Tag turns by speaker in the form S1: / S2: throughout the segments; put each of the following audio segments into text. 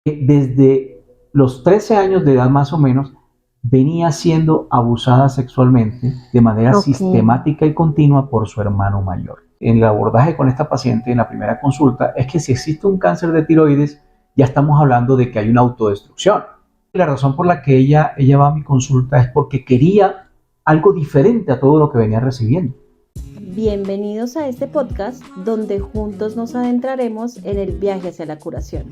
S1: Desde los 13 años de edad más o menos, venía siendo abusada sexualmente de manera sistemática y continua por su hermano mayor. En el abordaje con esta paciente, en la primera consulta, es que si existe un cáncer de tiroides, ya estamos hablando de que hay una autodestrucción. La razón por la que ella va a mi consulta es porque quería algo diferente a todo lo que venía recibiendo.
S2: Bienvenidos a este podcast donde juntos nos adentraremos en el viaje hacia la curación.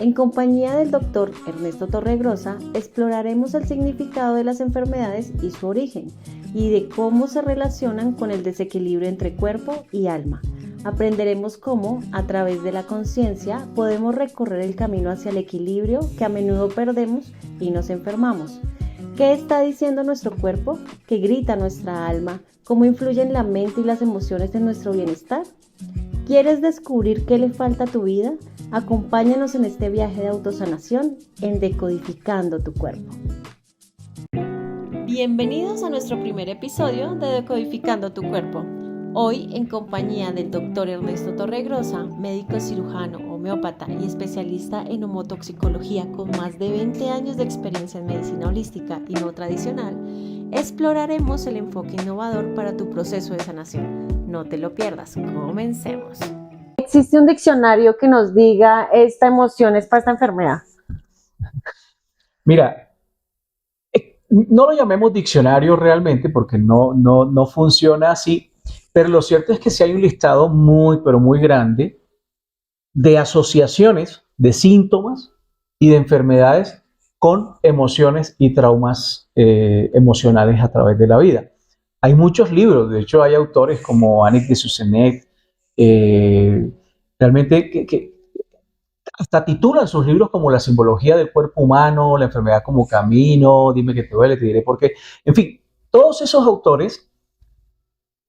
S2: En compañía del doctor Ernesto Torregrosa exploraremos el significado de las enfermedades y su origen y de cómo se relacionan con el desequilibrio entre cuerpo y alma. Aprenderemos cómo, a través de la conciencia, podemos recorrer el camino hacia el equilibrio que a menudo perdemos y nos enfermamos. ¿Qué está diciendo nuestro cuerpo? ¿Qué grita nuestra alma? ¿Cómo influyen la mente y las emociones en nuestro bienestar? ¿Quieres descubrir qué le falta a tu vida? Acompáñanos en este viaje de autosanación en Decodificando tu Cuerpo. Bienvenidos a nuestro primer episodio de Decodificando tu Cuerpo. Hoy, en compañía del doctor Ernesto Torregrosa, médico cirujano, homeópata y especialista en homotoxicología con más de 20 años de experiencia en medicina holística y no tradicional, exploraremos el enfoque innovador para tu proceso de sanación. No te lo pierdas, comencemos.
S3: ¿Existe un diccionario que nos diga esta emoción es para esta enfermedad?
S1: Mira, no lo llamemos diccionario realmente porque no funciona así, pero lo cierto es que sí hay un listado muy, pero muy grande de asociaciones, de síntomas y de enfermedades con emociones y traumas emocionales a través de la vida. Hay muchos libros, de hecho hay autores como Annick de Susenet, realmente que hasta titulan sus libros como La simbología del cuerpo humano, La enfermedad como camino, Dime que te duele, te diré por qué. En fin, todos esos autores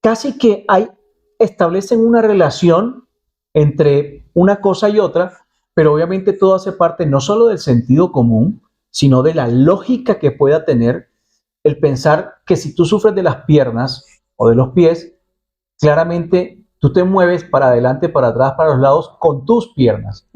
S1: casi que establecen una relación entre una cosa y otra, pero obviamente todo hace parte no solo del sentido común, sino de la lógica que pueda tener el pensar que si tú sufres de las piernas o de los pies, claramente tú te mueves para adelante, para atrás, para los lados con tus piernas.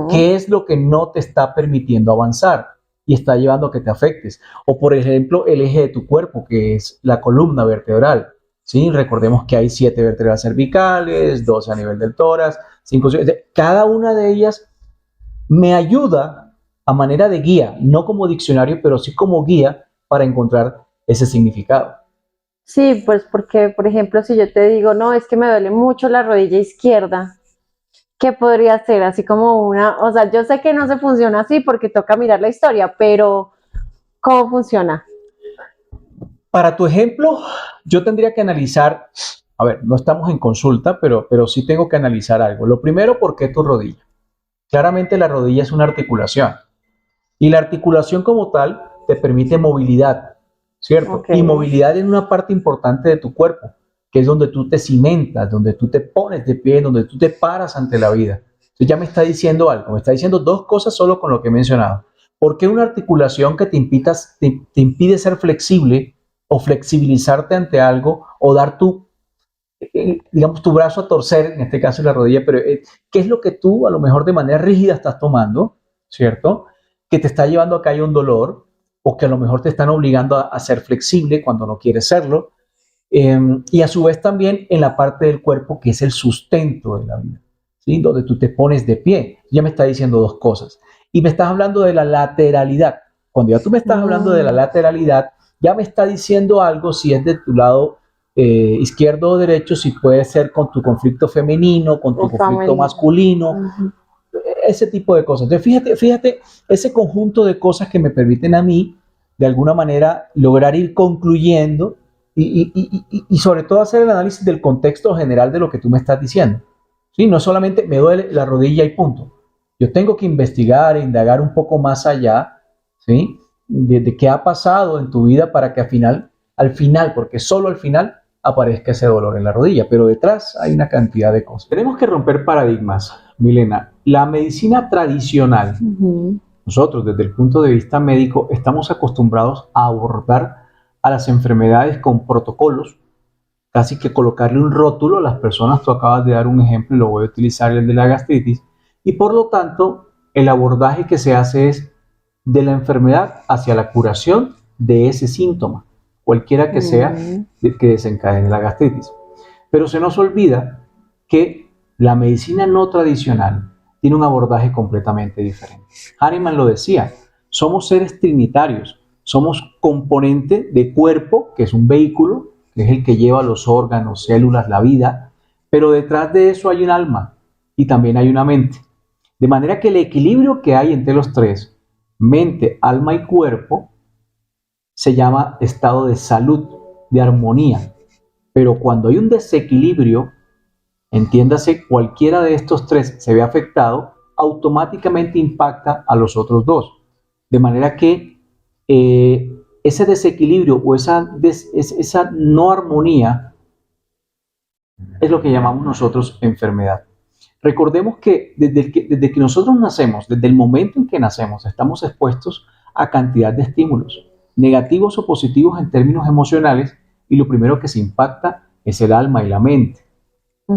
S1: ¿Qué es lo que no te está permitiendo avanzar y está llevando a que te afectes? O por ejemplo, el eje de tu cuerpo, que es la columna vertebral. ¿Sí? Recordemos que hay 7 vértebras cervicales, 12 a nivel del tórax, 5, cada una de ellas me ayuda a manera de guía, no como diccionario, pero sí como guía para encontrar ese significado.
S3: Sí, pues porque, por ejemplo, si yo te digo, no, es que me duele mucho la rodilla izquierda, ¿qué podría ser? Así como o sea, yo sé que no se funciona así porque toca mirar la historia, pero ¿cómo funciona?
S1: Para tu ejemplo, yo tendría que analizar, a ver, no estamos en consulta, pero sí tengo que analizar algo. Lo primero, ¿por qué tu rodilla? Claramente la rodilla es una articulación y la articulación como tal te permite movilidad, ¿cierto?
S3: Okay.
S1: Y movilidad en una parte importante de tu cuerpo, que es donde tú te cimentas, donde tú te pones de pie, donde tú te paras ante la vida. Entonces ya me está diciendo algo, me está diciendo dos cosas solo con lo que he mencionado. ¿Por qué una articulación que te impide ser flexible o flexibilizarte ante algo o dar digamos, tu brazo a torcer, en este caso la rodilla, pero ¿qué es lo que tú a lo mejor de manera rígida estás tomando, ¿cierto? Que te está llevando a que haya un dolor o que a lo mejor te están obligando a ser flexible cuando no quieres serlo. Y a su vez también en la parte del cuerpo que es el sustento de la vida, ¿sí? Donde tú te pones de pie. Ya me está diciendo dos cosas. Y me estás hablando de la lateralidad. Cuando ya tú me estás hablando de la lateralidad, ya me está diciendo algo si es de tu lado izquierdo o derecho, si puede ser con tu conflicto femenino, con tu conflicto masculino, ese tipo de cosas. Entonces, fíjate ese conjunto de cosas que me permiten a mí, de alguna manera, lograr ir concluyendo y sobre todo hacer el análisis del contexto general de lo que tú me estás diciendo. ¿Sí? No solamente me duele la rodilla y punto. Yo tengo que investigar e indagar un poco más allá, ¿sí? De qué ha pasado en tu vida para que al final, porque solo al final aparezca ese dolor en la rodilla, pero detrás hay una cantidad de cosas. Tenemos que romper paradigmas, Milena. La medicina tradicional, nosotros desde el punto de vista médico, estamos acostumbrados a abordar a las enfermedades con protocolos, casi que colocarle un rótulo a las personas. Tú acabas de dar un ejemplo y lo voy a utilizar, el de la gastritis, y por lo tanto el abordaje que se hace es de la enfermedad hacia la curación de ese síntoma, cualquiera que sea que desencadene la gastritis. Pero se nos olvida que la medicina no tradicional tiene un abordaje completamente diferente. Hahnemann lo decía, somos seres trinitarios, somos componente de cuerpo, que es un vehículo, que es el que lleva los órganos, células, la vida, pero detrás de eso hay un alma y también hay una mente. De manera que el equilibrio que hay entre los tres, mente, alma y cuerpo, se llama estado de salud, de armonía. Pero cuando hay un desequilibrio, entiéndase, cualquiera de estos tres se ve afectado, automáticamente impacta a los otros dos. De manera que ese desequilibrio o esa no armonía es lo que llamamos nosotros enfermedad. Recordemos que desde que nosotros nacemos, desde el momento en que nacemos, estamos expuestos a cantidad de estímulos, negativos o positivos en términos emocionales, y lo primero que se impacta es el alma y la mente.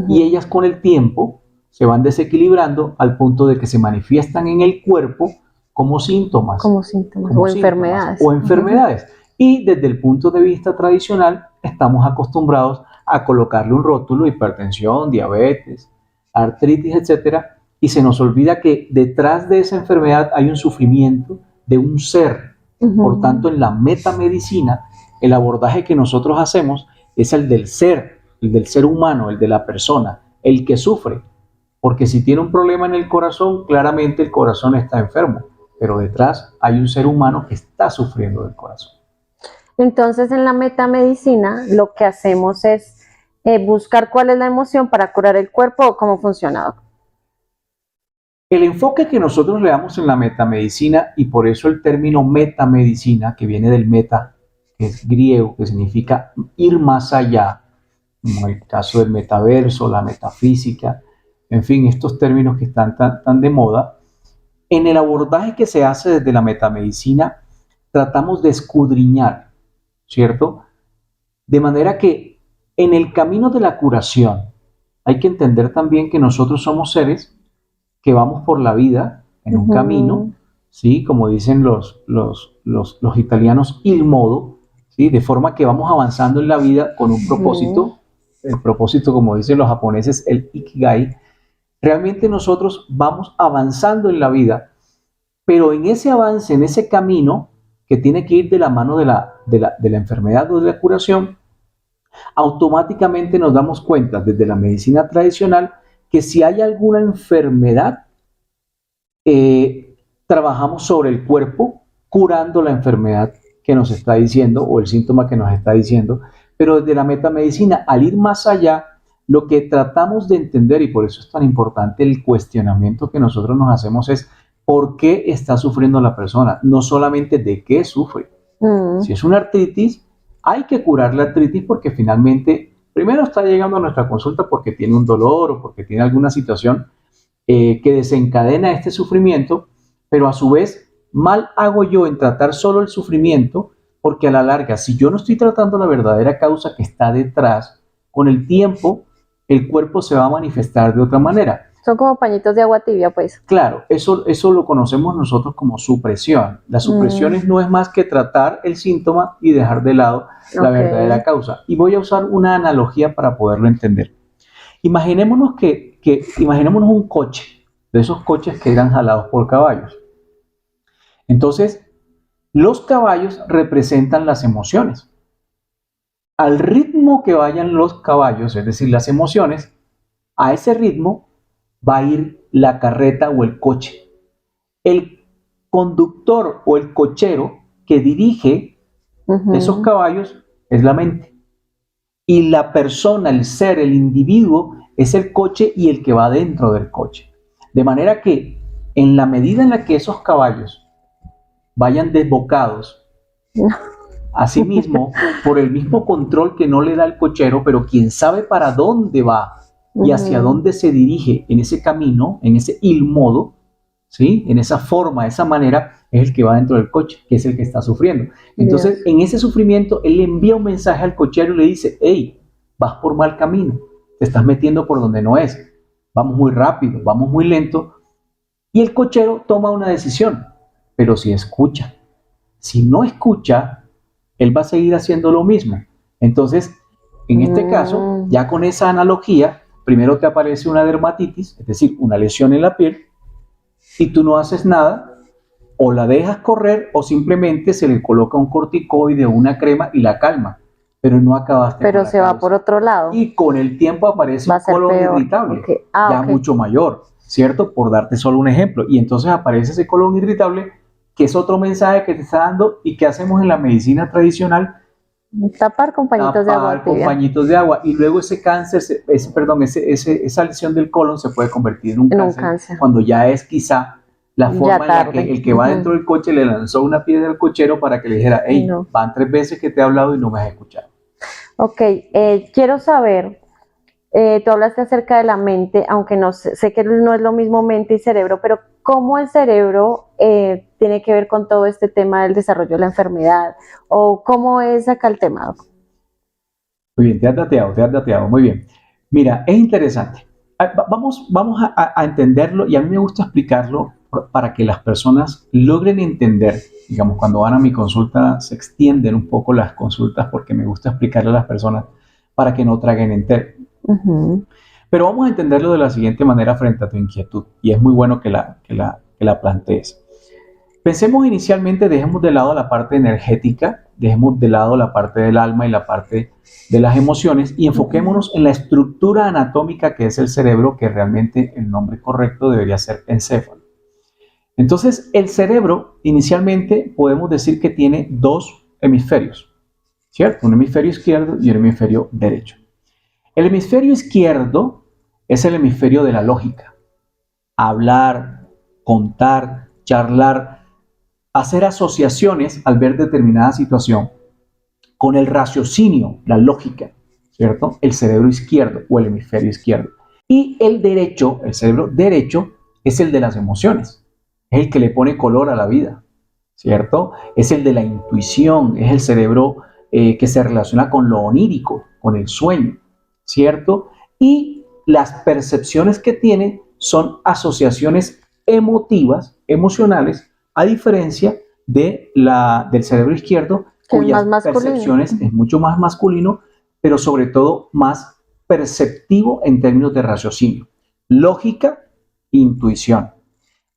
S1: Y ellas con el tiempo se van desequilibrando al punto de que se manifiestan en el cuerpo como síntomas.
S3: Como síntomas o enfermedades.
S1: O enfermedades. Y desde el punto de vista tradicional, estamos acostumbrados a colocarle un rótulo: hipertensión, diabetes, artritis, etcétera, y se nos olvida que detrás de esa enfermedad hay un sufrimiento de un ser. Por tanto, en la metamedicina, el abordaje que nosotros hacemos es el del ser humano, el de la persona, el que sufre. Porque si tiene un problema en el corazón, claramente el corazón está enfermo, pero detrás hay un ser humano que está sufriendo del corazón.
S3: Entonces, en la metamedicina, lo que hacemos es buscar cuál es la emoción para curar el cuerpo o cómo funciona.
S1: El enfoque que nosotros le damos en la metamedicina, y por eso el término metamedicina, que viene del meta, que es griego, que significa ir más allá, como el caso del metaverso, la metafísica, en fin, estos términos que están tan de moda. En el abordaje que se hace desde la metamedicina, tratamos de escudriñar, ¿cierto? De manera que en el camino de la curación hay que entender también que nosotros somos seres que vamos por la vida en un camino, ¿sí? Como dicen los italianos, il modo, ¿sí? De forma que vamos avanzando en la vida con un propósito. El propósito, como dicen los japoneses, el ikigai. Realmente nosotros vamos avanzando en la vida, pero en ese avance, en ese camino que tiene que ir de la mano de la enfermedad o de la curación, automáticamente nos damos cuenta desde la medicina tradicional que si hay alguna enfermedad, trabajamos sobre el cuerpo curando la enfermedad que nos está diciendo o el síntoma que nos está diciendo. Pero desde la metamedicina, al ir más allá, lo que tratamos de entender, y por eso es tan importante el cuestionamiento que nosotros nos hacemos, es ¿por qué está sufriendo la persona? No solamente de qué sufre. Si es una artritis, hay que curar la artritis porque finalmente, primero está llegando a nuestra consulta porque tiene un dolor o porque tiene alguna situación que desencadena este sufrimiento, pero a su vez, mal hago yo en tratar solo el sufrimiento, porque a la larga, si yo no estoy tratando la verdadera causa que está detrás, con el tiempo, el cuerpo se va a manifestar de otra manera.
S3: Son como pañitos de agua tibia, pues.
S1: Claro, eso lo conocemos nosotros como supresión. La supresión no es más que tratar el síntoma y dejar de lado la verdadera causa. Y voy a usar una analogía para poderlo entender. Imaginémonos imaginémonos un coche, de esos coches que eran jalados por caballos. Entonces, los caballos representan las emociones. Al ritmo que vayan los caballos, es decir, las emociones, a ese ritmo va a ir la carreta o el coche. El conductor o el cochero que dirige esos caballos es la mente. Y la persona, el ser, el individuo, es el coche y el que va dentro del coche. De manera que en la medida en la que esos caballos vayan desbocados, asimismo, por el mismo control que no le da el cochero, pero quien sabe para dónde va y hacia dónde se dirige en ese camino, en ese il modo, ¿sí? En esa forma, esa manera, es el que va dentro del coche, que es el que está sufriendo. Entonces, en ese sufrimiento, él le envía un mensaje al cochero y le dice: hey, vas por mal camino, te estás metiendo por donde no es, vamos muy rápido, vamos muy lento. Y el cochero toma una decisión, pero si escucha. Si no escucha, él va a seguir haciendo lo mismo. Entonces, en este caso, ya con esa analogía, primero te aparece una dermatitis, es decir, una lesión en la piel, y tú no haces nada, o la dejas correr, o simplemente se le coloca un corticoide o una crema y la calma, pero no acabaste
S3: Pero
S1: con la
S3: se va
S1: causa.
S3: por otro lado.
S1: Y con el tiempo aparece
S3: Va a
S1: un
S3: ser
S1: colon
S3: peor.
S1: irritable,
S3: Ok.
S1: ya
S3: Ok.
S1: mucho mayor, ¿cierto? Por darte solo un ejemplo. Y entonces aparece ese colon irritable, que es otro mensaje que te está dando, y que hacemos en la medicina tradicional,
S3: Tapar con pañitos de agua
S1: tapar con
S3: tibia.
S1: pañitos de agua, y luego ese cáncer, esa lesión del colon se puede convertir en un cáncer cuando ya es quizá la
S3: Ya
S1: forma en la
S3: tarde.
S1: que el que va
S3: Ujú.
S1: dentro del coche le lanzó una piedra al cochero para que le dijera, hey,
S3: No.
S1: van 3 veces que te he hablado y no me has escuchado.
S3: Ok, quiero saber, tú hablaste acerca de la mente, aunque no sé que no es lo mismo mente y cerebro, pero ¿cómo el cerebro tiene que ver con todo este tema del desarrollo de la enfermedad? ¿O cómo es acá el tema, doc?
S1: Muy bien, te has dateado, muy bien. Mira, es interesante. Vamos a entenderlo, y a mí me gusta explicarlo para que las personas logren entender. Digamos, cuando van a mi consulta se extienden un poco las consultas porque me gusta explicarle a las personas para que no traguen entero.
S3: Ujú.
S1: Pero vamos a entenderlo de la siguiente manera frente a tu inquietud, y es muy bueno que la plantees. Pensemos inicialmente, dejemos de lado la parte energética, dejemos de lado la parte del alma y la parte de las emociones, y enfoquémonos en la estructura anatómica que es el cerebro, que realmente el nombre correcto debería ser encéfalo. Entonces, el cerebro inicialmente podemos decir que tiene 2 hemisferios, ¿cierto? Un hemisferio izquierdo y un hemisferio derecho. El hemisferio izquierdo es el hemisferio de la lógica. Hablar, contar, charlar, hacer asociaciones al ver determinada situación con el raciocinio, la lógica, ¿cierto? El cerebro izquierdo o el hemisferio izquierdo. Y el derecho, el cerebro derecho, es el de las emociones, es el que le pone color a la vida, ¿cierto? Es el de la intuición, es el cerebro que se relaciona con lo onírico, con el sueño, ¿cierto? Y las percepciones que tiene son asociaciones emotivas, emocionales, a diferencia del cerebro izquierdo,
S3: Que es
S1: cuyas
S3: más masculino.
S1: percepciones es mucho más masculino, pero sobre todo más perceptivo en términos de raciocinio, lógica, intuición.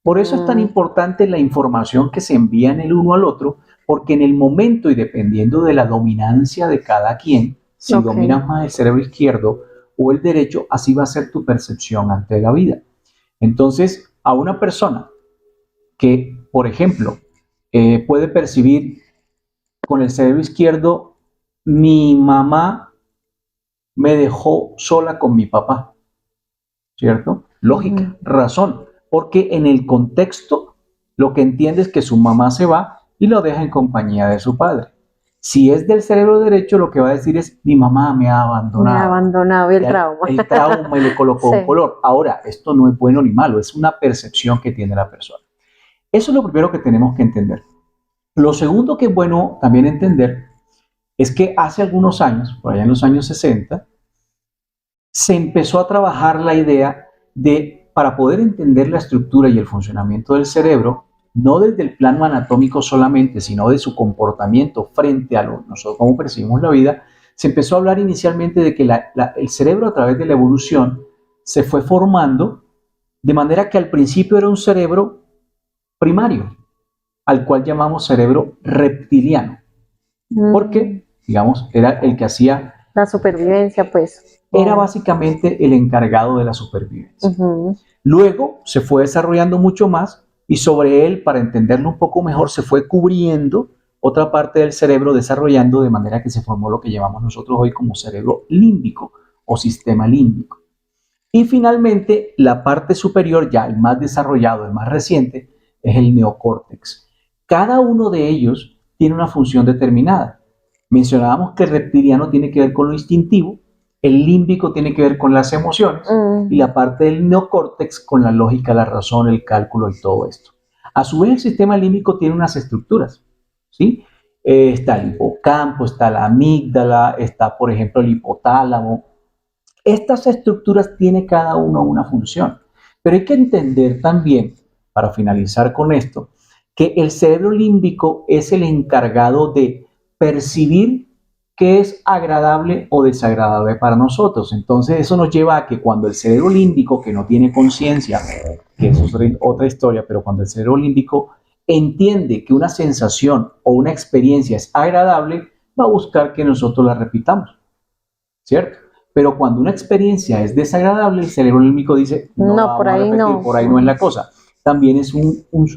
S1: Por eso es tan importante la información que se envía en el uno al otro, porque en el momento y dependiendo de la dominancia de cada quien, si
S3: Ok.
S1: dominas más el cerebro izquierdo o el derecho, así va a ser tu percepción ante la vida. Entonces, a una persona que, por ejemplo, puede percibir con el cerebro izquierdo, mi mamá me dejó sola con mi papá, ¿cierto? Lógica, razón, porque en el contexto lo que entiende es que su mamá se va y lo deja en compañía de su padre. Si es del cerebro derecho, lo que va a decir es, mi mamá me ha abandonado.
S3: Me ha abandonado y el
S1: Ya
S3: trauma.
S1: El trauma y le colocó
S3: Sí.
S1: un color. Ahora, esto no es bueno ni malo, es una percepción que tiene la persona. Eso es lo primero que tenemos que entender. Lo segundo que es bueno también entender es que hace algunos años, por allá en los años 60, se empezó a trabajar la idea de, para poder entender la estructura y el funcionamiento del cerebro, no desde el plano anatómico solamente, sino de su comportamiento frente a nosotros cómo percibimos la vida, se empezó a hablar inicialmente de que el cerebro a través de la evolución se fue formando de manera que al principio era un cerebro primario, al cual llamamos cerebro reptiliano, porque, digamos, era el que hacía,
S3: La supervivencia, pues.
S1: era básicamente el encargado de la supervivencia.
S3: Ujú.
S1: Luego se fue desarrollando mucho más y sobre él, para entenderlo un poco mejor, se fue cubriendo otra parte del cerebro, desarrollando de manera que se formó lo que llamamos nosotros hoy como cerebro límbico o sistema límbico. Y finalmente, la parte superior, ya el más desarrollado, el más reciente, es el neocórtex. Cada uno de ellos tiene una función determinada. Mencionábamos que el reptiliano tiene que ver con lo instintivo, el límbico tiene que ver con las emociones y la parte del neocórtex con la lógica, la razón, el cálculo y todo esto. A su vez, el sistema límbico tiene unas estructuras, ¿sí? Está el hipocampo, está la amígdala, está, por ejemplo, el hipotálamo. Estas estructuras tienen cada uno una función, pero hay que entender también para finalizar con esto, que el cerebro límbico es el encargado de percibir qué es agradable o desagradable para nosotros. Entonces eso nos lleva a que cuando el cerebro límbico, que no tiene conciencia, que eso es otra historia, pero cuando el cerebro límbico entiende que una sensación o una experiencia es agradable, va a buscar que nosotros la repitamos, ¿cierto? Pero cuando una experiencia es desagradable, el cerebro límbico dice, no la
S3: por
S1: vamos a
S3: ahí
S1: repetir,
S3: no.
S1: por ahí no es la cosa. También es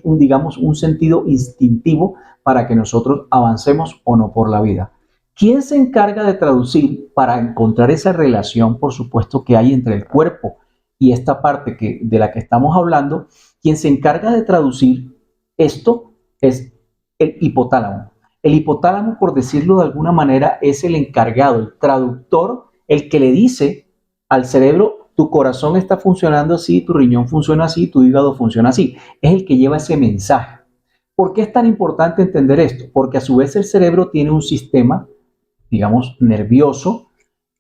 S1: digamos, un sentido instintivo para que nosotros avancemos o no por la vida. ¿Quién se encarga de traducir para encontrar esa relación, por supuesto, que hay entre el cuerpo y esta parte de la que estamos hablando? Quien se encarga de traducir esto es el hipotálamo. El hipotálamo, por decirlo de alguna manera, es el encargado, el traductor, el que le dice al cerebro, tu corazón está funcionando así, tu riñón funciona así, tu hígado funciona así. Es el que lleva ese mensaje. ¿Por qué es tan importante entender esto? Porque a su vez el cerebro tiene un sistema, digamos, nervioso,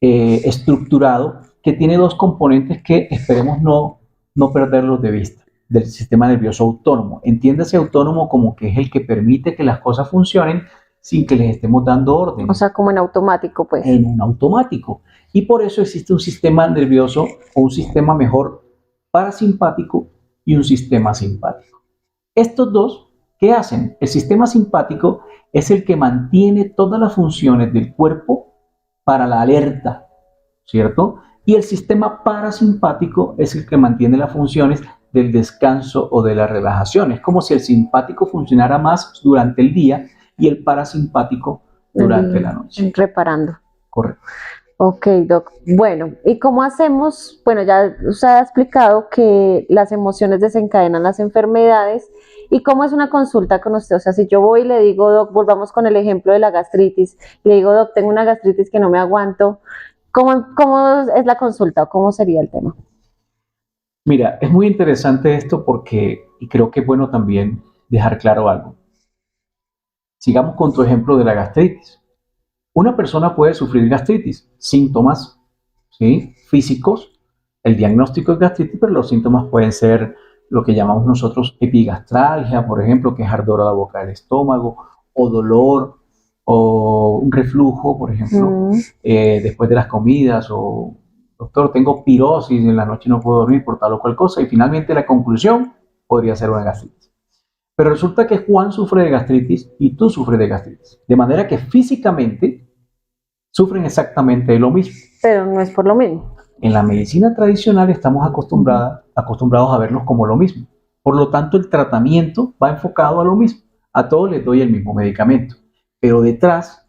S1: estructurado, que tiene dos componentes que esperemos no perderlos de vista, del sistema nervioso autónomo. Entiéndase autónomo como que es el que permite que las cosas funcionen sin que les estemos dando orden.
S3: O sea, como en automático, pues.
S1: En un automático. Y por eso existe un sistema nervioso o un sistema mejor parasimpático y un sistema simpático. Estos dos, ¿qué hacen? El sistema simpático es el que mantiene todas las funciones del cuerpo para la alerta, ¿cierto? Y el sistema parasimpático es el que mantiene las funciones del descanso o de la relajación. Es como si el simpático funcionara más durante el día y el parasimpático durante la noche.
S3: Reparando.
S1: Correcto.
S3: Ok, Doc. Bueno, ¿y cómo hacemos? Bueno, ya usted ha explicado que las emociones desencadenan las enfermedades. ¿Y cómo es una consulta con usted? O sea, si yo voy y le digo, Doc, volvamos con el ejemplo de la gastritis, le digo, Doc, tengo una gastritis que no me aguanto, ¿cómo es la consulta o cómo sería el tema?
S1: Mira, es muy interesante esto porque, y creo que es bueno también dejar claro algo. Sigamos con tu ejemplo de la gastritis. Una persona puede sufrir gastritis, síntomas, ¿sí?, físicos. El diagnóstico es gastritis, pero los síntomas pueden ser lo que llamamos nosotros epigastralgia, por ejemplo, que es ardor a la boca del estómago, o dolor, o un reflujo, por ejemplo, después de las comidas, o doctor, tengo pirosis, en la noche no puedo dormir por tal o cual cosa, y finalmente la conclusión podría ser una gastritis. Pero resulta que Juan sufre de gastritis y tú sufres de gastritis, de manera que físicamente sufren exactamente lo mismo.
S3: Pero no es por lo mismo.
S1: En la medicina tradicional estamos acostumbrados a verlos como lo mismo. Por lo tanto, el tratamiento va enfocado a lo mismo. A todos les doy el mismo medicamento. Pero detrás,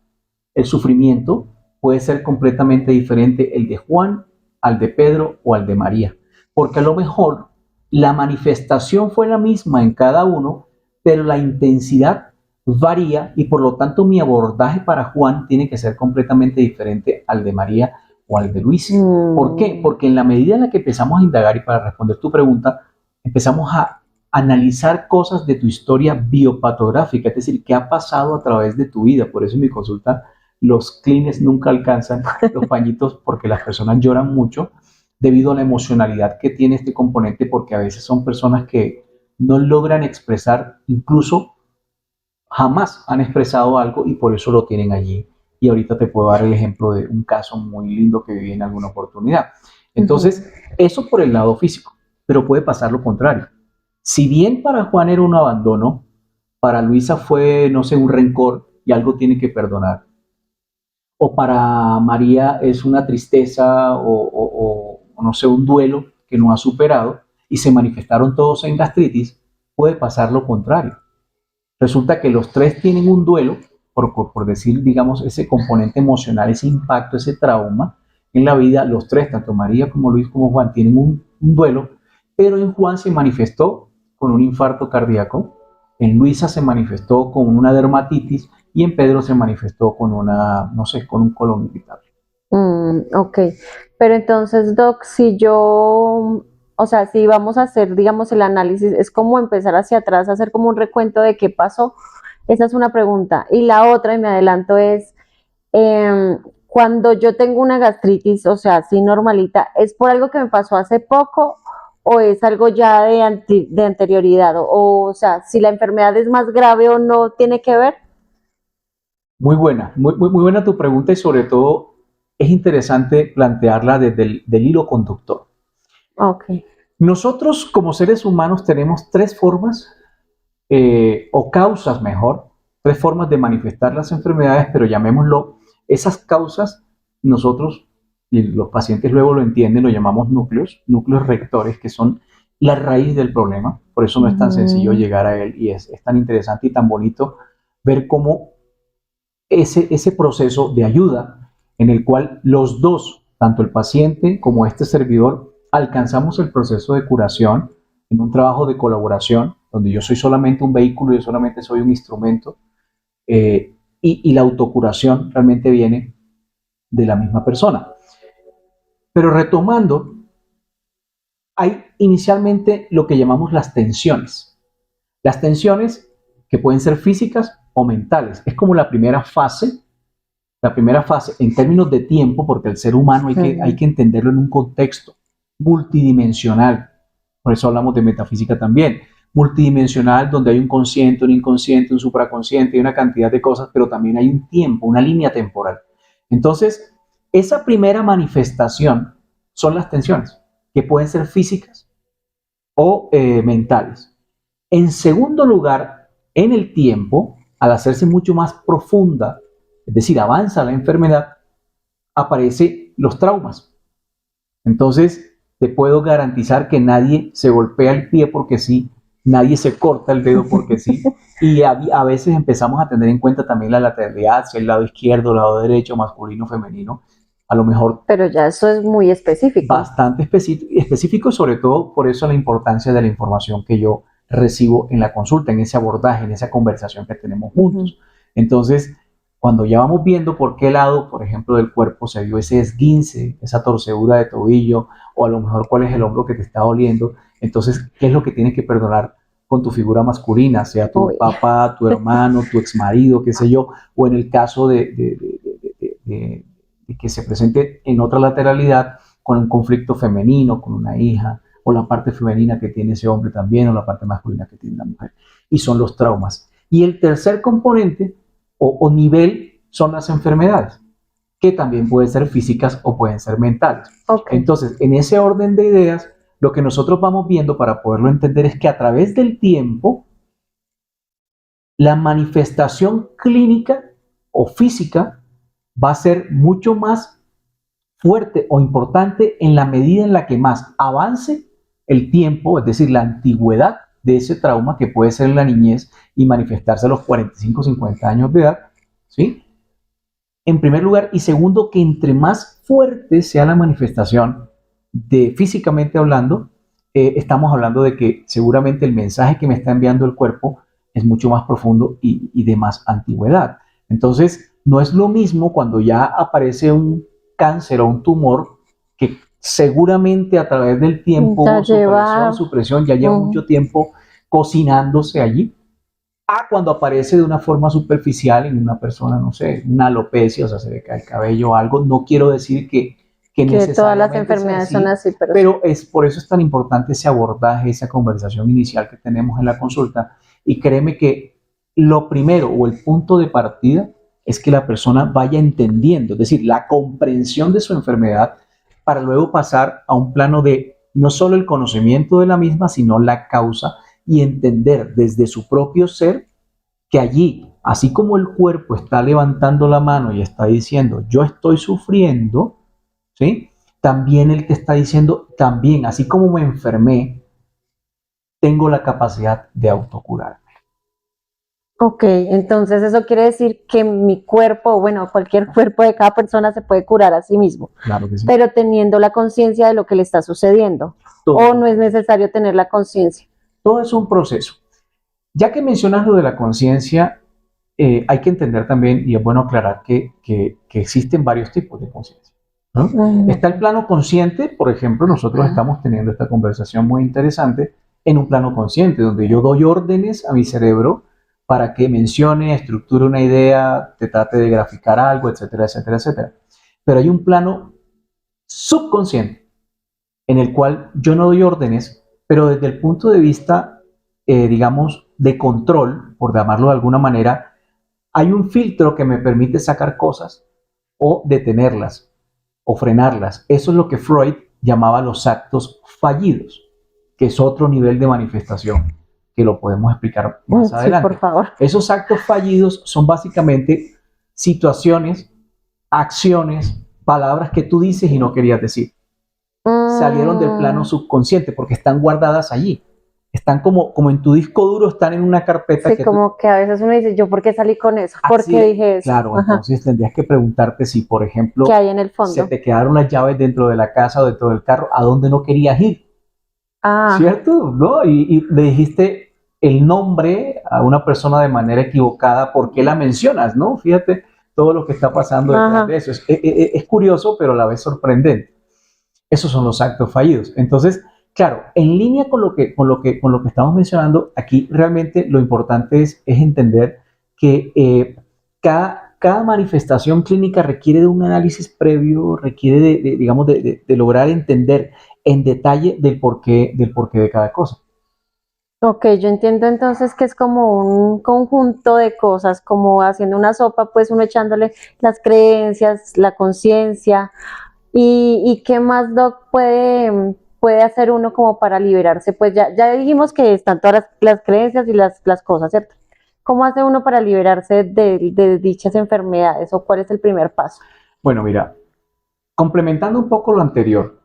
S1: el sufrimiento puede ser completamente diferente el de Juan, al de Pedro o al de María. Porque a lo mejor la manifestación fue la misma en cada uno, pero la intensidad varía y por lo tanto mi abordaje para Juan tiene que ser completamente diferente al de María o al de Luis. ¿Por qué? Porque en la medida en la que empezamos a indagar, y para responder tu pregunta, empezamos a analizar cosas de tu historia biopatográfica, es decir, qué ha pasado a través de tu vida. Por eso en mi consulta los Kleenex nunca alcanzan los pañitos, porque las personas lloran mucho debido a la emocionalidad que tiene este componente, porque a veces son personas que no logran expresar, incluso jamás han expresado algo y por eso lo tienen allí. Y ahorita te puedo dar el ejemplo de un caso muy lindo que viví en alguna oportunidad. Entonces, eso por el lado físico, pero puede pasar lo contrario. Si bien para Juan era un abandono, para Luisa fue, no sé, un rencor y algo tiene que perdonar. O para María es una tristeza o no sé, un duelo que no ha superado y se manifestaron todos en gastritis, puede pasar lo contrario. Resulta que los tres tienen un duelo, por decir, digamos, ese componente emocional, ese impacto, ese trauma en la vida. Los tres, tanto María como Luis como Juan, tienen un duelo, pero en Juan se manifestó con un infarto cardíaco, en Luisa se manifestó con una dermatitis y en Pedro se manifestó con una, no sé, con un colon irritable.
S3: Ok, pero entonces, Doc, si yo, o sea, si vamos a hacer, digamos, el análisis, es como empezar hacia atrás, hacer como un recuento de qué pasó. Esa es una pregunta. Y la otra, y me adelanto, es cuando yo tengo una gastritis, o sea, así normalita, ¿es por algo que me pasó hace poco o es algo ya de anterioridad? O sea, si la enfermedad es más grave o no tiene que ver.
S1: Muy buena, muy buena tu pregunta y sobre todo es interesante plantearla desde del hilo conductor.
S3: Ok.
S1: Nosotros como seres humanos tenemos tres formas, o causas mejor, tres formas de manifestar las enfermedades, pero llamémoslo, esas causas nosotros, y los pacientes luego lo entienden, lo llamamos núcleos rectores, que son la raíz del problema. Por eso no es tan sencillo llegar a él y es tan interesante y tan bonito ver cómo ese proceso de ayuda en el cual los dos, tanto el paciente como este servidor, alcanzamos el proceso de curación en un trabajo de colaboración, donde yo soy solamente un vehículo, yo solamente soy un instrumento, y la autocuración realmente viene de la misma persona. Pero retomando, hay inicialmente lo que llamamos las tensiones. Las tensiones que pueden ser físicas o mentales. Es como la primera fase en términos de tiempo, porque el ser humano hay que entenderlo en un contexto multidimensional. Por eso hablamos de metafísica también. Multidimensional, donde hay un consciente, un inconsciente, un supraconsciente y una cantidad de cosas, pero también hay un tiempo, una línea temporal. Entonces, esa primera manifestación son las tensiones, que pueden ser físicas o mentales. En segundo lugar, en el tiempo, al hacerse mucho más profunda, es decir, avanza la enfermedad, aparecen los traumas. Entonces, te puedo garantizar que nadie se golpea el pie porque sí, nadie se corta el dedo porque sí, y a veces empezamos a tener en cuenta también la lateralidad, si el lado izquierdo, el lado derecho, masculino, femenino, a lo mejor.
S3: Pero ya eso es muy específico.
S1: Bastante específico, sobre todo por eso la importancia de la información que yo recibo en la consulta, en ese abordaje, en esa conversación que tenemos juntos. Entonces, cuando ya vamos viendo por qué lado, por ejemplo, del cuerpo se dio ese esguince, esa torcedura de tobillo, o a lo mejor cuál es el hombro que te está doliendo, entonces, ¿qué es lo que tienes que perdonar con tu figura masculina? Sea tu papá, tu hermano, tu exmarido, qué sé yo, o en el caso de que se presente en otra lateralidad con un conflicto femenino, con una hija, o la parte femenina que tiene ese hombre también, o la parte masculina que tiene la mujer. Y son los traumas. Y el tercer componente o nivel son las enfermedades, que también pueden ser físicas o pueden ser mentales.
S3: Okay.
S1: Entonces, en ese orden de ideas, lo que nosotros vamos viendo para poderlo entender es que a través del tiempo, la manifestación clínica o física va a ser mucho más fuerte o importante en la medida en la que más avance el tiempo, es decir, la antigüedad de ese trauma que puede ser en la niñez y manifestarse a los 45, 50 años de edad, ¿sí? En primer lugar, y segundo, que entre más fuerte sea la manifestación de físicamente hablando, estamos hablando de que seguramente el mensaje que me está enviando el cuerpo es mucho más profundo y de más antigüedad. Entonces, no es lo mismo cuando ya aparece un cáncer o un tumor que seguramente a través del tiempo, su presión ya lleva mucho tiempo cocinándose allí, a cuando aparece de una forma superficial en una persona, no sé, una alopecia, o sea, se le cae el cabello o algo. No quiero decir que
S3: todas las enfermedades son así,
S1: pero es por eso es tan importante ese abordaje, esa conversación inicial que tenemos en la consulta. Y créeme que lo primero o el punto de partida es que la persona vaya entendiendo, es decir, la comprensión de su enfermedad para luego pasar a un plano de no solo el conocimiento de la misma, sino la causa y entender desde su propio ser que allí, así como el cuerpo está levantando la mano y está diciendo, yo estoy sufriendo, ¿sí? También él te está diciendo, también, así como me enfermé, tengo la capacidad de autocurarme.
S3: Ok, entonces eso quiere decir que mi cuerpo, bueno, cualquier cuerpo de cada persona se puede curar a sí mismo.
S1: Claro que sí.
S3: Pero teniendo la conciencia de lo que le está sucediendo. Todo. O no es necesario tener la conciencia.
S1: Todo es un proceso. Ya que mencionas lo de la conciencia, hay que entender también, y es bueno aclarar que existen varios tipos de conciencia, ¿no? Está el plano consciente, por ejemplo, nosotros estamos teniendo esta conversación muy interesante en un plano consciente, donde yo doy órdenes a mi cerebro para que mencione, estructure una idea, te trate de graficar algo, etcétera, etcétera, etcétera. Pero hay un plano subconsciente, en el cual yo no doy órdenes, pero desde el punto de vista, digamos, de control, por llamarlo de alguna manera, hay un filtro que me permite sacar cosas o detenerlas o frenarlas. Eso es lo que Freud llamaba los actos fallidos, que es otro nivel de manifestación, que lo podemos explicar más adelante.
S3: Por favor.
S1: Esos actos fallidos son básicamente situaciones, acciones, palabras que tú dices y no querías decir. Salieron del plano subconsciente porque están guardadas allí. Están como en tu disco duro, están en una carpeta.
S3: Sí, como que a veces uno dice, ¿yo por qué salí con eso? ¿Por qué dije eso?
S1: Claro, entonces tendrías que preguntarte si, por ejemplo,
S3: ¿qué hay en el fondo?
S1: Se te quedaron las llaves dentro de la casa o dentro del carro, ¿a dónde no querías ir? ¿Cierto? ¿No? Y le dijiste el nombre a una persona de manera equivocada, ¿por qué la mencionas? ¿No? Fíjate todo lo que está pasando detrás de eso. Es curioso, pero a la vez sorprendente. Esos son los actos fallidos. Entonces, claro, en línea con lo que estamos mencionando, aquí realmente lo importante es entender que cada manifestación clínica requiere de un análisis previo, requiere de lograr entender en detalle del porqué de cada cosa.
S3: Ok, yo entiendo entonces que es como un conjunto de cosas, como haciendo una sopa, pues uno echándole las creencias, la conciencia, y qué más, Doc, puede hacer uno como para liberarse. Pues ya dijimos que están todas las creencias y las cosas, ¿cierto? ¿Cómo hace uno para liberarse de dichas enfermedades, o cuál es el primer paso?
S1: Bueno, mira, complementando un poco lo anterior,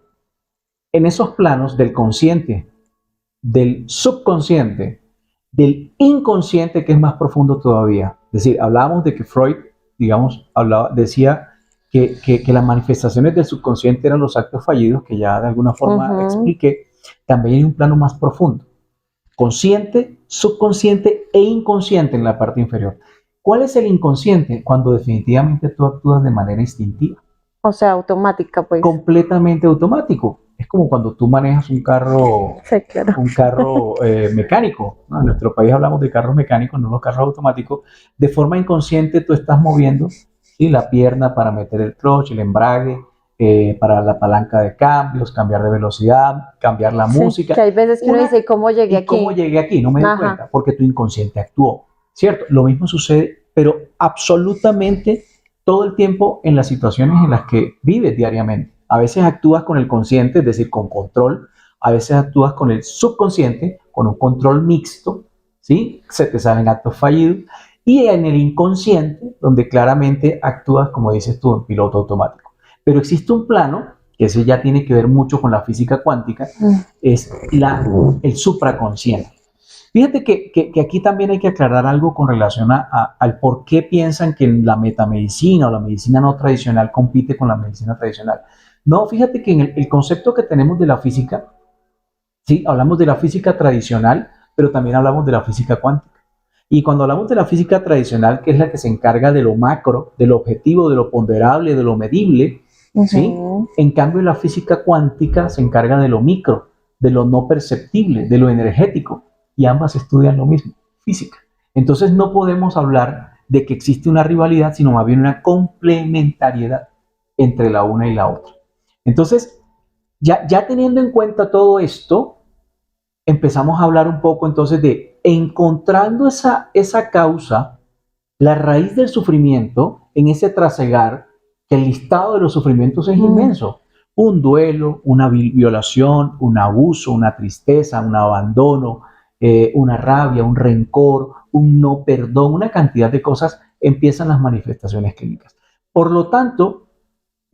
S1: en esos planos del consciente, del subconsciente, del inconsciente, que es más profundo todavía. Es decir, hablábamos de que Freud, digamos, decía que las manifestaciones del subconsciente eran los actos fallidos, que ya de alguna forma expliqué. También hay un plano más profundo, consciente, subconsciente e inconsciente en la parte inferior. ¿Cuál es el inconsciente? Cuando definitivamente tú actúas de manera instintiva.
S3: O sea, automática, pues.
S1: Completamente automático. Es como cuando tú manejas un carro,
S3: sí, claro,
S1: un carro mecánico, ¿no? En nuestro país hablamos de carros mecánicos, no los carros automáticos. De forma inconsciente tú estás moviendo, ¿sí?, la pierna para meter el clutch, el embrague, para la palanca de cambios, cambiar de velocidad, cambiar la música.
S3: Que hay veces que uno dice, ¿cómo llegué aquí?
S1: ¿Cómo llegué aquí? No me di cuenta, porque tu inconsciente actuó, ¿cierto? Lo mismo sucede, pero absolutamente todo el tiempo en las situaciones en las que vives diariamente. A veces actúas con el consciente, es decir, con control. A veces actúas con el subconsciente, con un control mixto, ¿sí? Se te salen actos fallidos. Y en el inconsciente, donde claramente actúas, como dices tú, en piloto automático. Pero existe un plano, que ese ya tiene que ver mucho con la física cuántica, es el supraconsciente. Fíjate que aquí también hay que aclarar algo con relación al por qué piensan que la metamedicina o la medicina no tradicional compite con la medicina tradicional. No, fíjate que en el concepto que tenemos de la física, sí, hablamos de la física tradicional, pero también hablamos de la física cuántica. Y cuando hablamos de la física tradicional, que es la que se encarga de lo macro, de lo objetivo, de lo ponderable, de lo medible, ¿sí? En cambio, la física cuántica se encarga de lo micro, de lo no perceptible, de lo energético. Y ambas estudian lo mismo, física. Entonces no podemos hablar de que existe una rivalidad, sino más bien una complementariedad entre la una y la otra. Entonces, ya teniendo en cuenta todo esto, empezamos a hablar un poco entonces de encontrando esa causa, la raíz del sufrimiento, en ese trasegar, que el listado de los sufrimientos es inmenso. Un duelo, una violación, un abuso, una tristeza, un abandono, una rabia, un rencor, un no perdón, una cantidad de cosas, empiezan las manifestaciones clínicas. Por lo tanto,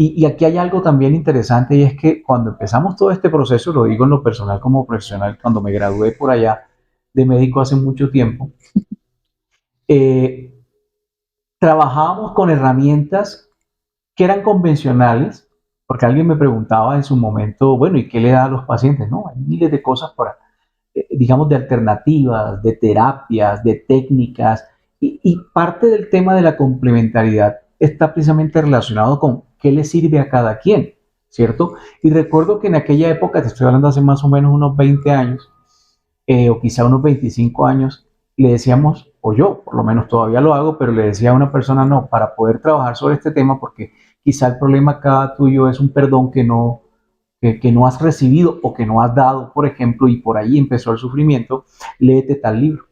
S1: y aquí hay algo también interesante, y es que cuando empezamos todo este proceso, lo digo en lo personal como profesional, cuando me gradué por allá de médico hace mucho tiempo, trabajábamos con herramientas que eran convencionales, porque alguien me preguntaba en su momento, bueno, ¿y qué le da a los pacientes? No, hay miles de cosas para, digamos, de alternativas, de terapias, de técnicas, y parte del tema de la complementariedad está precisamente relacionado con qué le sirve a cada quien, ¿cierto? Y recuerdo que en aquella época, te estoy hablando hace más o menos unos 20 años, o quizá unos 25 años, le decíamos, o yo por lo menos todavía lo hago, pero le decía a una persona, no, para poder trabajar sobre este tema, porque quizá el problema acá tuyo es un perdón que no que no has recibido o que no has dado, por ejemplo, y por ahí empezó el sufrimiento, léete tal libro,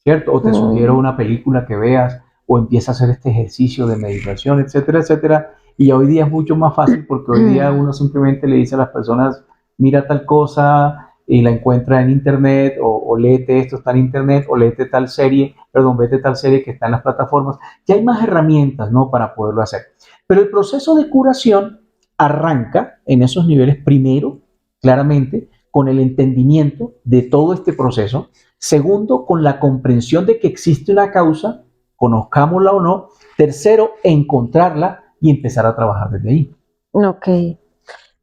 S1: ¿cierto? O te sugiero una película que veas, o empieza a hacer este ejercicio de meditación, etcétera, etcétera. Y hoy día es mucho más fácil porque hoy día uno simplemente le dice a las personas, mira tal cosa y la encuentra en internet, o léete esto, está en internet, o léete tal serie, perdón, vete tal serie que está en las plataformas. Ya hay más herramientas, ¿no?, para poderlo hacer. Pero el proceso de curación arranca en esos niveles primero, claramente, con el entendimiento de todo este proceso. Segundo, con la comprensión de que existe una causa, conozcámosla o no. Tercero, encontrarla y empezar a trabajar desde ahí.
S3: Ok.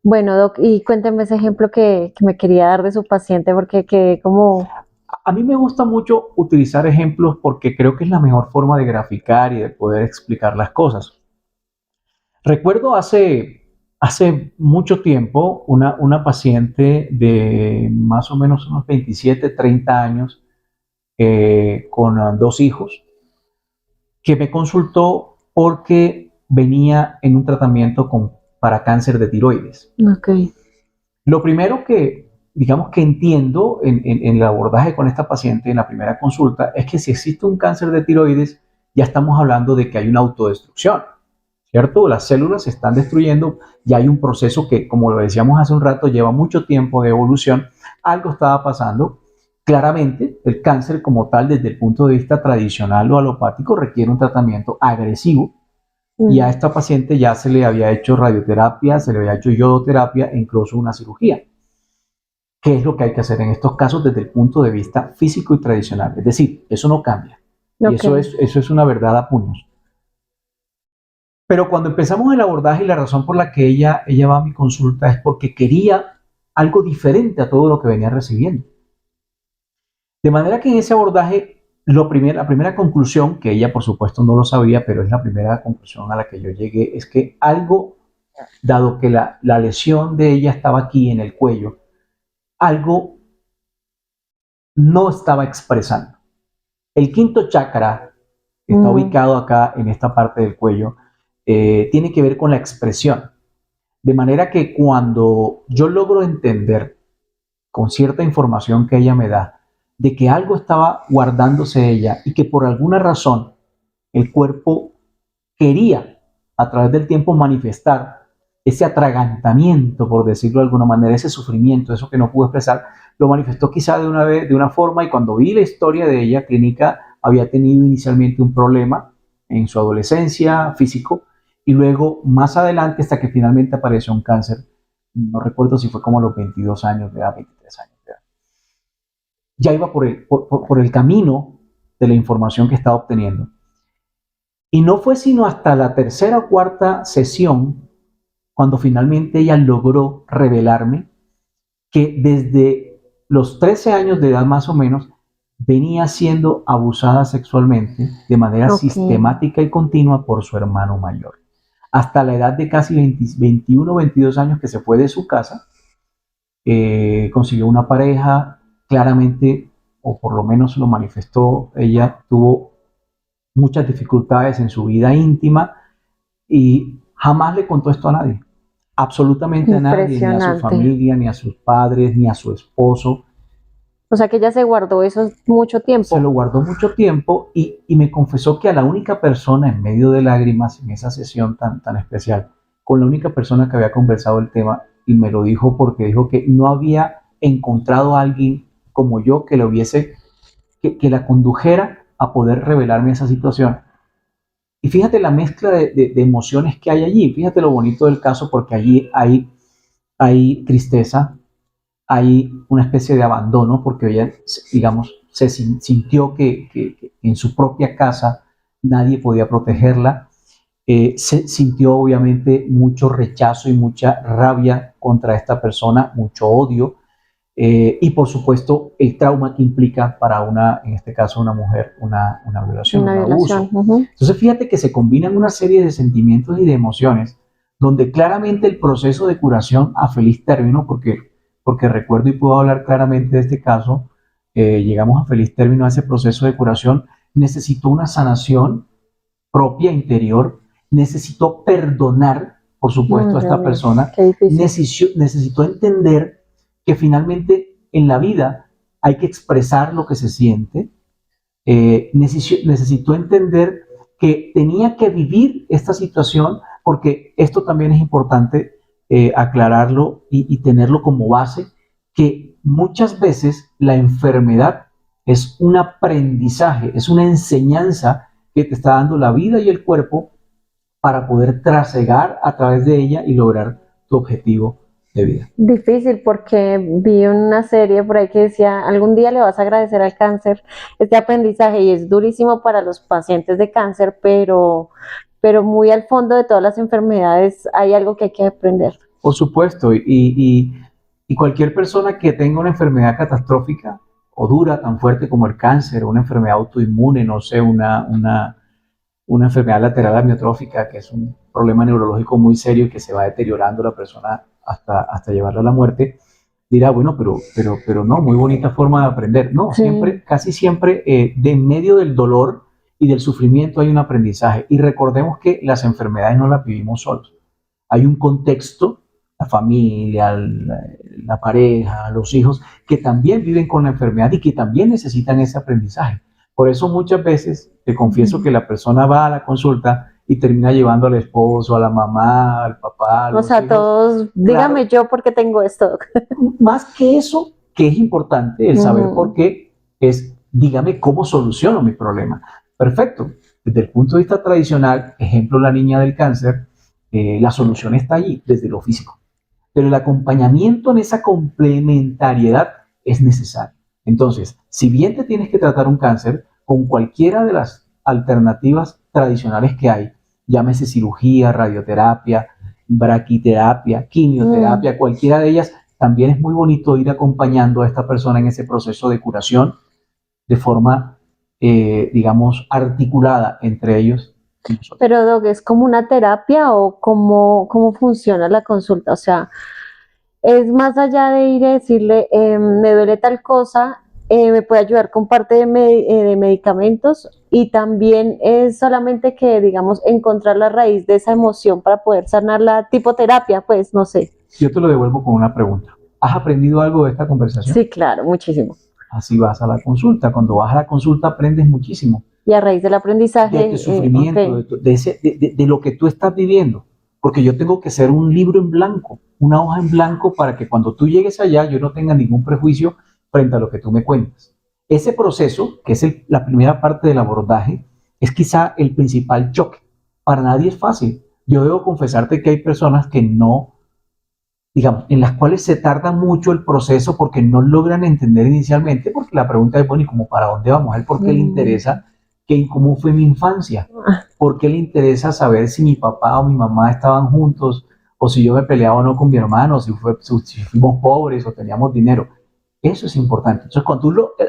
S3: Bueno, Doc, y cuénteme ese ejemplo que me quería dar de su paciente, porque quedé como...
S1: A mí me gusta mucho utilizar ejemplos porque creo que es la mejor forma de graficar y de poder explicar las cosas. Recuerdo hace mucho tiempo una paciente de más o menos unos 27, 30 años, con 2 hijos, que me consultó porque venía en un tratamiento para cáncer de tiroides.
S3: Ok.
S1: Lo primero que, digamos, que entiendo en el abordaje con esta paciente en la primera consulta es que si existe un cáncer de tiroides, ya estamos hablando de que hay una autodestrucción, ¿cierto? Las células se están destruyendo, ya hay un proceso que, como lo decíamos hace un rato, lleva mucho tiempo de evolución. Algo estaba pasando. Claramente, el cáncer como tal, desde el punto de vista tradicional o alopático, requiere un tratamiento agresivo. Y a esta paciente ya se le había hecho radioterapia, se le había hecho yodoterapia e incluso una cirugía. ¿Qué es lo que hay que hacer en estos casos desde el punto de vista físico y tradicional? Es decir, eso no cambia. Okay. Y eso es una verdad a puños. Pero cuando empezamos el abordaje, y la razón por la que ella va a mi consulta es porque quería algo diferente a todo lo que venía recibiendo. De manera que en ese abordaje, la primera conclusión, que ella por supuesto no lo sabía, pero es la primera conclusión a la que yo llegué, es que algo, dado que la lesión de ella estaba aquí en el cuello, algo no estaba expresando. El quinto chakra, que está ubicado acá en esta parte del cuello, tiene que ver con la expresión. De manera que cuando yo logro entender con cierta información que ella me da, de que algo estaba guardándose ella y que por alguna razón el cuerpo quería a través del tiempo manifestar ese atragantamiento, por decirlo de alguna manera, ese sufrimiento, eso que no pudo expresar, lo manifestó quizá de una forma, y cuando vi la historia de ella clínica, había tenido inicialmente un problema en su adolescencia físico y luego más adelante hasta que finalmente apareció un cáncer, no recuerdo si fue como a los 22 años de edad, 23 años de edad. Ya iba por el camino de la información que estaba obteniendo. Y no fue sino hasta la tercera o cuarta sesión cuando finalmente ella logró revelarme que desde los 13 años de edad más o menos venía siendo abusada sexualmente de manera sistemática y continua por su hermano mayor. Hasta la edad de casi 21 o 22 años que se fue de su casa, consiguió una pareja. Claramente, o por lo menos lo manifestó, ella tuvo muchas dificultades en su vida íntima y jamás le contó esto a nadie, absolutamente a nadie, ni a su familia, ni a sus padres, ni a su esposo.
S3: O sea que ella se guardó eso mucho tiempo.
S1: Se lo guardó mucho tiempo y me confesó que a la única persona, en medio de lágrimas, en esa sesión tan especial, con la única persona que había conversado el tema, y me lo dijo porque dijo que no había encontrado a alguien como yo que que la condujera a poder revelarme esa situación. Y fíjate la mezcla de emociones que hay allí, fíjate lo bonito del caso, porque allí hay tristeza, hay una especie de abandono, porque ella, digamos, se sintió que en su propia casa nadie podía protegerla, se sintió obviamente mucho rechazo y mucha rabia contra esta persona, mucho odio, y por supuesto el trauma que implica para en este caso una mujer, una violación, un abuso. Entonces fíjate que se combinan una serie de sentimientos y de emociones donde claramente el proceso de curación a feliz término, porque recuerdo y puedo hablar claramente de este caso, llegamos a feliz término a ese proceso de curación, necesitó una sanación propia, interior, necesitó perdonar por supuesto,
S3: Dios
S1: esta
S3: mío,
S1: persona
S3: qué difícil.
S1: necesitó entender que finalmente en la vida hay que expresar lo que se siente, necesitó entender que tenía que vivir esta situación, porque esto también es importante aclararlo y tenerlo como base, que muchas veces la enfermedad es un aprendizaje, es una enseñanza que te está dando la vida y el cuerpo para poder trasegar a través de ella y lograr tu objetivo de vida.
S3: Difícil porque vi una serie por ahí que decía, algún día le vas a agradecer al cáncer este aprendizaje y es durísimo para los pacientes de cáncer, pero muy al fondo de todas las enfermedades hay algo que hay que aprender.
S1: Por supuesto, y cualquier persona que tenga una enfermedad catastrófica o dura, tan fuerte como el cáncer, una enfermedad autoinmune, no sé, una enfermedad lateral amiotrófica, que es un problema neurológico muy serio y que se va deteriorando la persona hasta llevarla a la muerte, dirá, bueno, pero no, muy bonita forma de aprender. No,
S3: Sí.
S1: casi siempre, de en medio del dolor y del sufrimiento hay un aprendizaje. Y recordemos que las enfermedades no las vivimos solos. Hay un contexto, la familia, la pareja, los hijos, que también viven con la enfermedad y que también necesitan ese aprendizaje. Por eso muchas veces te confieso que la persona va a la consulta y termina llevando al esposo, a la mamá, al papá, a
S3: O
S1: los
S3: sea,
S1: hijos.
S3: todos, dígame yo por qué tengo esto.
S1: Más que eso, que es importante el saber por qué, es dígame cómo soluciono mi problema. Perfecto. Desde el punto de vista tradicional, ejemplo, la niña del cáncer, la solución está allí, desde lo físico. Pero el acompañamiento en esa complementariedad es necesario. Entonces, si bien te tienes que tratar un cáncer, con cualquiera de las alternativas tradicionales que hay, llámese cirugía, radioterapia, braquiterapia, quimioterapia, cualquiera de ellas, también es muy bonito ir acompañando a esta persona en ese proceso de curación de forma, digamos, articulada entre ellos y nosotros.
S3: Pero, Doc, ¿es como una terapia o cómo funciona la consulta? O sea, es más allá de ir a decirle, me duele tal cosa, me puede ayudar con parte de medicamentos y también es solamente que, digamos, encontrar la raíz de esa emoción para poder sanarla, tipo terapia, pues, no sé.
S1: Yo te lo devuelvo con una pregunta. ¿Has aprendido algo de esta conversación?
S3: Sí, claro, muchísimo.
S1: Así vas a la consulta. Cuando vas a la consulta aprendes muchísimo.
S3: Y a raíz del aprendizaje,
S1: De tu sufrimiento,
S3: ok.
S1: de lo que tú estás viviendo. Porque yo tengo que ser un libro en blanco, una hoja en blanco para que cuando tú llegues allá yo no tenga ningún prejuicio frente a lo que tú me cuentas. Ese proceso, que es la primera parte del abordaje, es quizá el principal choque. Para nadie es fácil. Yo debo confesarte que hay personas que no, digamos, en las cuales se tarda mucho el proceso porque no logran entender inicialmente, porque la pregunta es, bueno, ¿y cómo para dónde vamos? ¿A él por qué le interesa cómo fue mi infancia? ¿Por qué le interesa saber si mi papá o mi mamá estaban juntos? O si yo me peleaba o no con mi hermano, si fuimos pobres o teníamos dinero. Eso es importante. Entonces,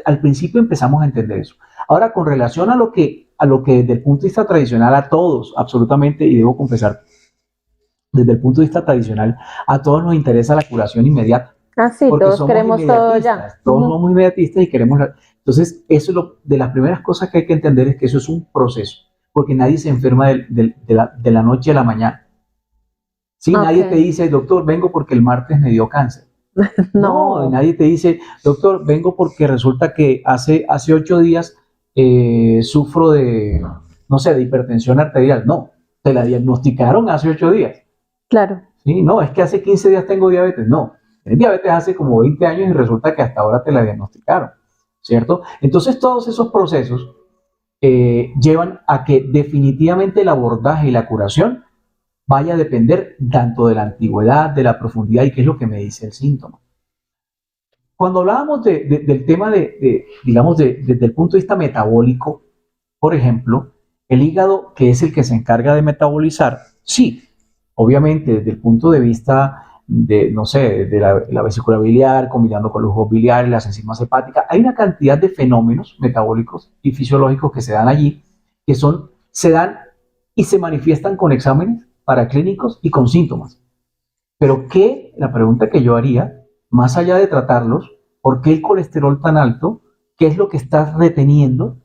S1: al principio empezamos a entender eso. Ahora, con relación a lo que desde el punto de vista tradicional a todos, absolutamente, y debo confesar, desde el punto de vista tradicional, a todos nos interesa la curación inmediata.
S3: Ah, sí,
S1: Porque
S3: todos queremos todo ya.
S1: Todos somos inmediatistas y queremos... Entonces, eso es de las primeras cosas que hay que entender, es que eso es un proceso, porque nadie se enferma de la noche a la mañana. ¿Sí?
S3: Okay.
S1: Nadie te dice, doctor, vengo porque el martes me dio cáncer.
S3: No.
S1: No, nadie te dice, doctor, vengo porque resulta que hace 8 días sufro de, no sé, de hipertensión arterial. No, te la diagnosticaron hace 8 días.
S3: Claro.
S1: Sí, no, es que hace 15 días tengo diabetes. No, tienes diabetes hace como 20 años y resulta que hasta ahora te la diagnosticaron, ¿cierto? Entonces todos esos procesos llevan a que definitivamente el abordaje y la curación vaya a depender tanto de la antigüedad, de la profundidad y qué es lo que me dice el síntoma. Cuando hablábamos del tema digamos, desde el punto de vista metabólico, por ejemplo, el hígado, que es el que se encarga de metabolizar, sí, obviamente desde el punto de vista no sé, de la vesícula biliar, combinando con los jugos biliares, las enzimas hepáticas, hay una cantidad de fenómenos metabólicos y fisiológicos que se dan allí, que se dan y se manifiestan con exámenes paraclínicos y con síntomas. Pero la pregunta que yo haría, más allá de tratarlos, ¿por qué el colesterol tan alto? ¿Qué es lo que estás reteniendo?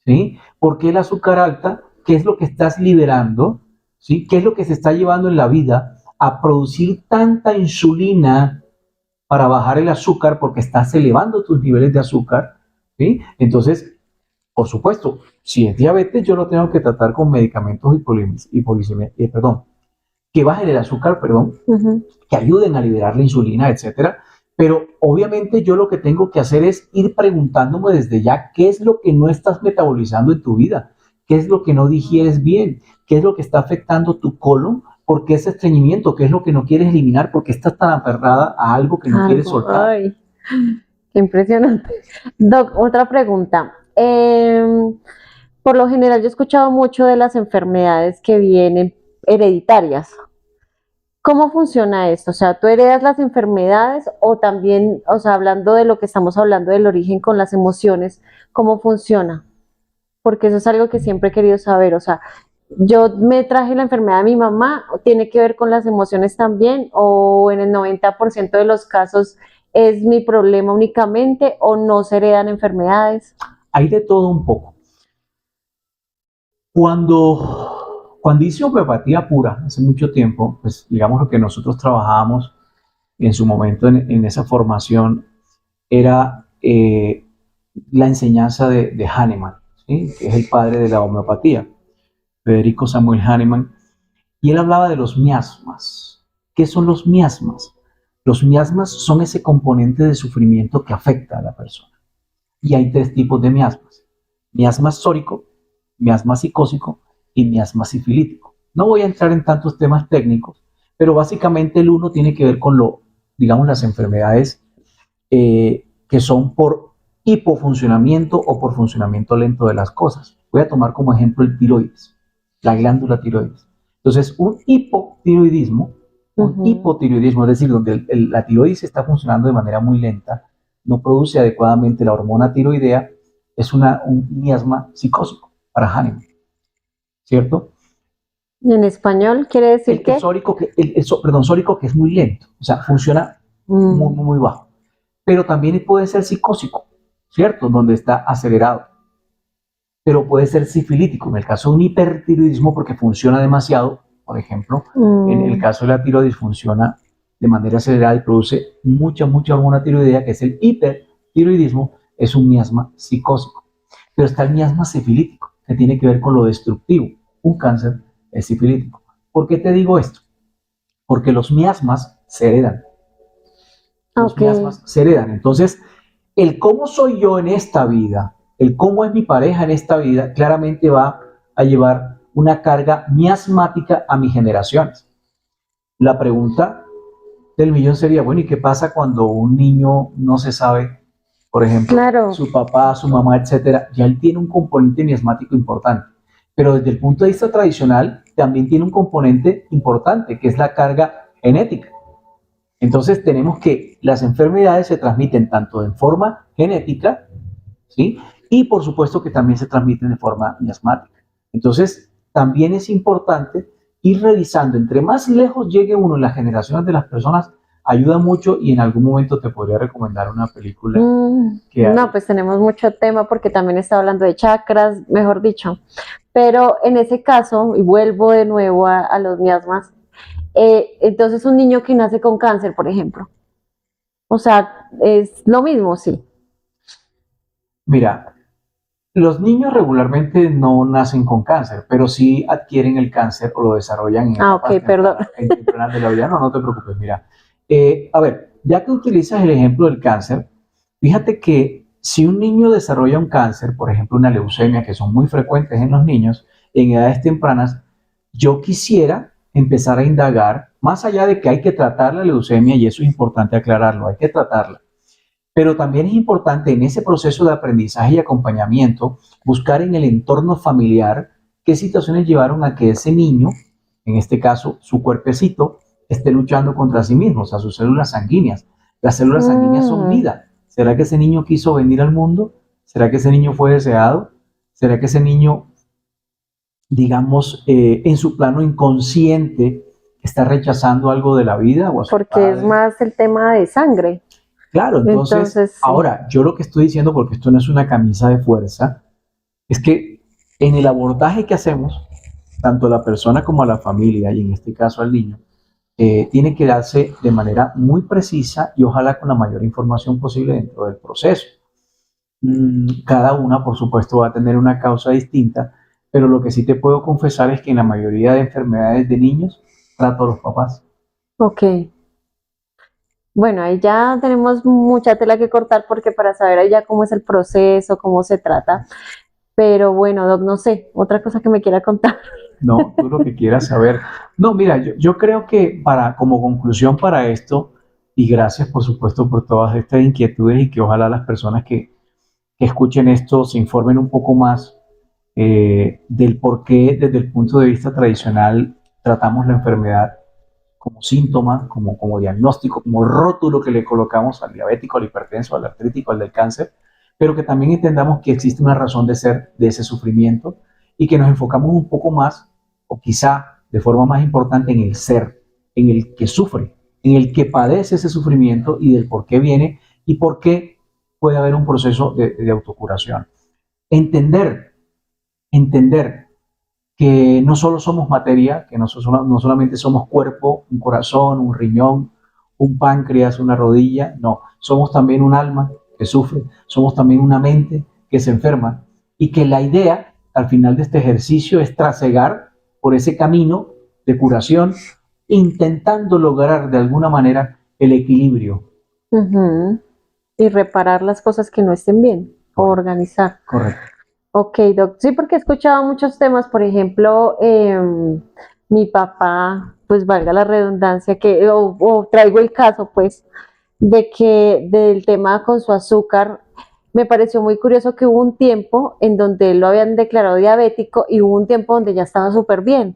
S1: ¿Sí? ¿Por qué el azúcar alta? ¿Qué es lo que estás liberando? ¿sí? ¿Qué es lo que se está llevando en la vida a producir tanta insulina para bajar el azúcar porque estás elevando tus niveles de azúcar? ¿Sí? Entonces, por supuesto, si es diabetes, yo lo tengo que tratar con medicamentos que bajen el azúcar, que ayuden a liberar la insulina, etcétera. Pero obviamente yo lo que tengo que hacer es ir preguntándome desde ya qué es lo que no estás metabolizando en tu vida, qué es lo que no digieres bien, qué es lo que está afectando tu colon, por qué ese estreñimiento, qué es lo que no quieres eliminar, porque estás tan aferrada a algo que no quieres soltar.
S3: Ay, qué impresionante. Doc, otra pregunta. Por lo general yo he escuchado mucho de las enfermedades que vienen hereditarias. ¿Cómo funciona esto? O sea, ¿tú heredas las enfermedades o también, o sea, hablando de lo que estamos hablando del origen con las emociones, cómo funciona? Porque eso es algo que siempre he querido saber. O sea, yo me traje la enfermedad de mi mamá, ¿tiene que ver con las emociones también? ¿O en el 90% de los casos es mi problema únicamente o no se heredan enfermedades?
S1: Hay de todo un poco. Cuando hice homeopatía pura, hace mucho tiempo, pues digamos lo que nosotros trabajábamos en su momento en esa formación era la enseñanza de Hahnemann, ¿sí? Que es el padre de la homeopatía, Federico Samuel Hahnemann, y él hablaba de los miasmas. ¿Qué son los miasmas? Los miasmas son ese componente de sufrimiento que afecta a la persona. Y hay 3 tipos de miasmas: miasma sórico, miasma psicósico y miasma sifilítico. No voy a entrar en tantos temas técnicos, pero básicamente el uno tiene que ver con digamos, las enfermedades que son por hipofuncionamiento o por funcionamiento lento de las cosas. Voy a tomar como ejemplo el tiroides, la glándula tiroides. Entonces, un hipotiroidismo, es decir, donde la tiroides está funcionando de manera muy lenta, no produce adecuadamente la hormona tiroidea, es un miasma psicósico para Hahnemann, ¿cierto?
S3: ¿En español quiere decir qué?
S1: Sórico, sórico, que es muy lento, o sea, funciona muy, muy bajo. Pero también puede ser psicósico, ¿cierto? Donde está acelerado. Pero puede ser sifilítico, en el caso de un hipertiroidismo, porque funciona demasiado. Por ejemplo, en el caso de la tiroides funciona de manera acelerada y produce mucha hormona tiroidea, que es el hipertiroidismo, es un miasma psicósico. Pero está el miasma sifilítico, que tiene que ver con lo destructivo. Un cáncer es sifilítico. ¿Por qué te digo esto? Porque los miasmas se heredan. Los miasmas se heredan. Entonces, el cómo soy yo en esta vida, el cómo es mi pareja en esta vida, claramente va a llevar una carga miasmática a mis generaciones. La pregunta del millón sería, bueno, ¿y qué pasa cuando un niño no se sabe, por ejemplo, su papá, su mamá, etcétera? Ya él tiene un componente miasmático importante. Pero desde el punto de vista tradicional, también tiene un componente importante, que es la carga genética. Entonces tenemos que las enfermedades se transmiten tanto en forma genética, ¿sí? Y por supuesto que también se transmiten de forma miasmática. Entonces también es importante ir revisando, entre más lejos llegue uno en las generaciones de las personas, ayuda mucho, y en algún momento te podría recomendar una película.
S3: No, pues tenemos mucho tema porque también está hablando de chakras, mejor dicho. Pero en ese caso, y vuelvo de nuevo a los miasmas, entonces un niño que nace con cáncer, por ejemplo, o sea, es lo mismo, sí.
S1: Mira, los niños regularmente no nacen con cáncer, pero sí adquieren el cáncer o lo desarrollan en tempranas de la vida. No te preocupes, mira. A ver, ya que utilizas el ejemplo del cáncer, fíjate que si un niño desarrolla un cáncer, por ejemplo una leucemia, que son muy frecuentes en los niños en edades tempranas, yo quisiera empezar a indagar, más allá de que hay que tratar la leucemia, y eso es importante aclararlo, hay que tratarla, pero también es importante en ese proceso de aprendizaje y acompañamiento buscar en el entorno familiar qué situaciones llevaron a que ese niño, en este caso su cuerpecito, esté luchando contra sí mismo, o sea, sus células sanguíneas. Las células sanguíneas son vida. ¿Será que ese niño quiso venir al mundo? ¿Será que ese niño fue deseado? ¿Será que ese niño, digamos, en su plano inconsciente está rechazando algo de la vida? O a su
S3: Porque
S1: padre?
S3: Es más el tema de sangre.
S1: Claro, entonces sí. Ahora, yo lo que estoy diciendo, porque esto no es una camisa de fuerza, es que en el abordaje que hacemos, tanto a la persona como a la familia, y en este caso al niño, tiene que darse de manera muy precisa y ojalá con la mayor información posible dentro del proceso. Cada una, por supuesto, va a tener una causa distinta, pero lo que sí te puedo confesar es que en la mayoría de enfermedades de niños trato a los papás.
S3: Ok. Bueno, ahí ya tenemos mucha tela que cortar porque para saber ahí ya cómo es el proceso, cómo se trata. Pero bueno, Doc, no sé, otra cosa que me quiera contar.
S1: No, tú lo que quieras saber. No, mira, yo creo que como conclusión para esto, y gracias por supuesto por todas estas inquietudes y que ojalá las personas que escuchen esto se informen un poco más del por qué desde el punto de vista tradicional tratamos la enfermedad como síntoma, como diagnóstico, como rótulo que le colocamos al diabético, al hipertenso, al artrítico, al del cáncer, pero que también entendamos que existe una razón de ser de ese sufrimiento y que nos enfocamos un poco más, o quizá de forma más importante, en el ser, en el que sufre, en el que padece ese sufrimiento y del por qué viene y por qué puede haber un proceso de autocuración. Entender, entender que no solo somos materia, que no solamente somos cuerpo, un corazón, un riñón, un páncreas, una rodilla, no, somos también un alma que sufre, somos también una mente que se enferma y que la idea al final de este ejercicio es trasegar por ese camino de curación, intentando lograr de alguna manera el equilibrio.
S3: Ujú. Y reparar las cosas que no estén bien, o organizar.
S1: Correcto.
S3: Ok, Doc. Sí, porque he escuchado muchos temas, por ejemplo, mi papá, pues valga la redundancia, o traigo el caso, pues, de que del tema con su azúcar, me pareció muy curioso que hubo un tiempo en donde lo habían declarado diabético y hubo un tiempo donde ya estaba súper bien.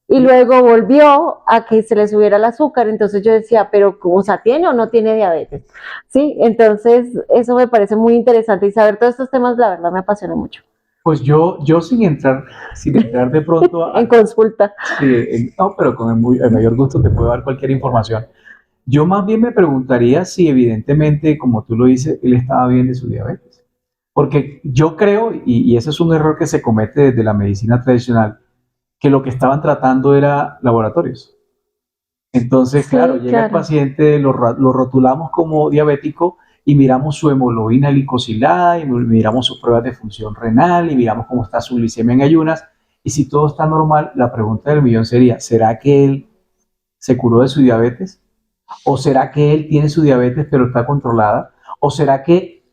S3: Y luego volvió a que se le subiera el azúcar, entonces yo decía, pero, o sea, ¿tiene o no tiene diabetes? Sí, entonces eso me parece muy interesante y saber todos estos temas, la verdad, me apasiona mucho.
S1: Pues yo sin entrar de pronto
S3: En consulta.
S1: sí, no, pero con el mayor gusto te puedo dar cualquier información. Yo más bien me preguntaría si evidentemente, como tú lo dices, él estaba bien de su diabetes. Porque yo creo, y ese es un error que se comete desde la medicina tradicional, que lo que estaban tratando era laboratorios. Entonces,
S3: Sí,
S1: claro, llega el
S3: claro.
S1: paciente, lo rotulamos como diabético y miramos su hemoglobina glicosilada y miramos sus pruebas de función renal y miramos cómo está su glicemia en ayunas. Y si todo está normal, la pregunta del millón sería, ¿será que él se curó de su diabetes? ¿O será que él tiene su diabetes pero está controlada? ¿O será que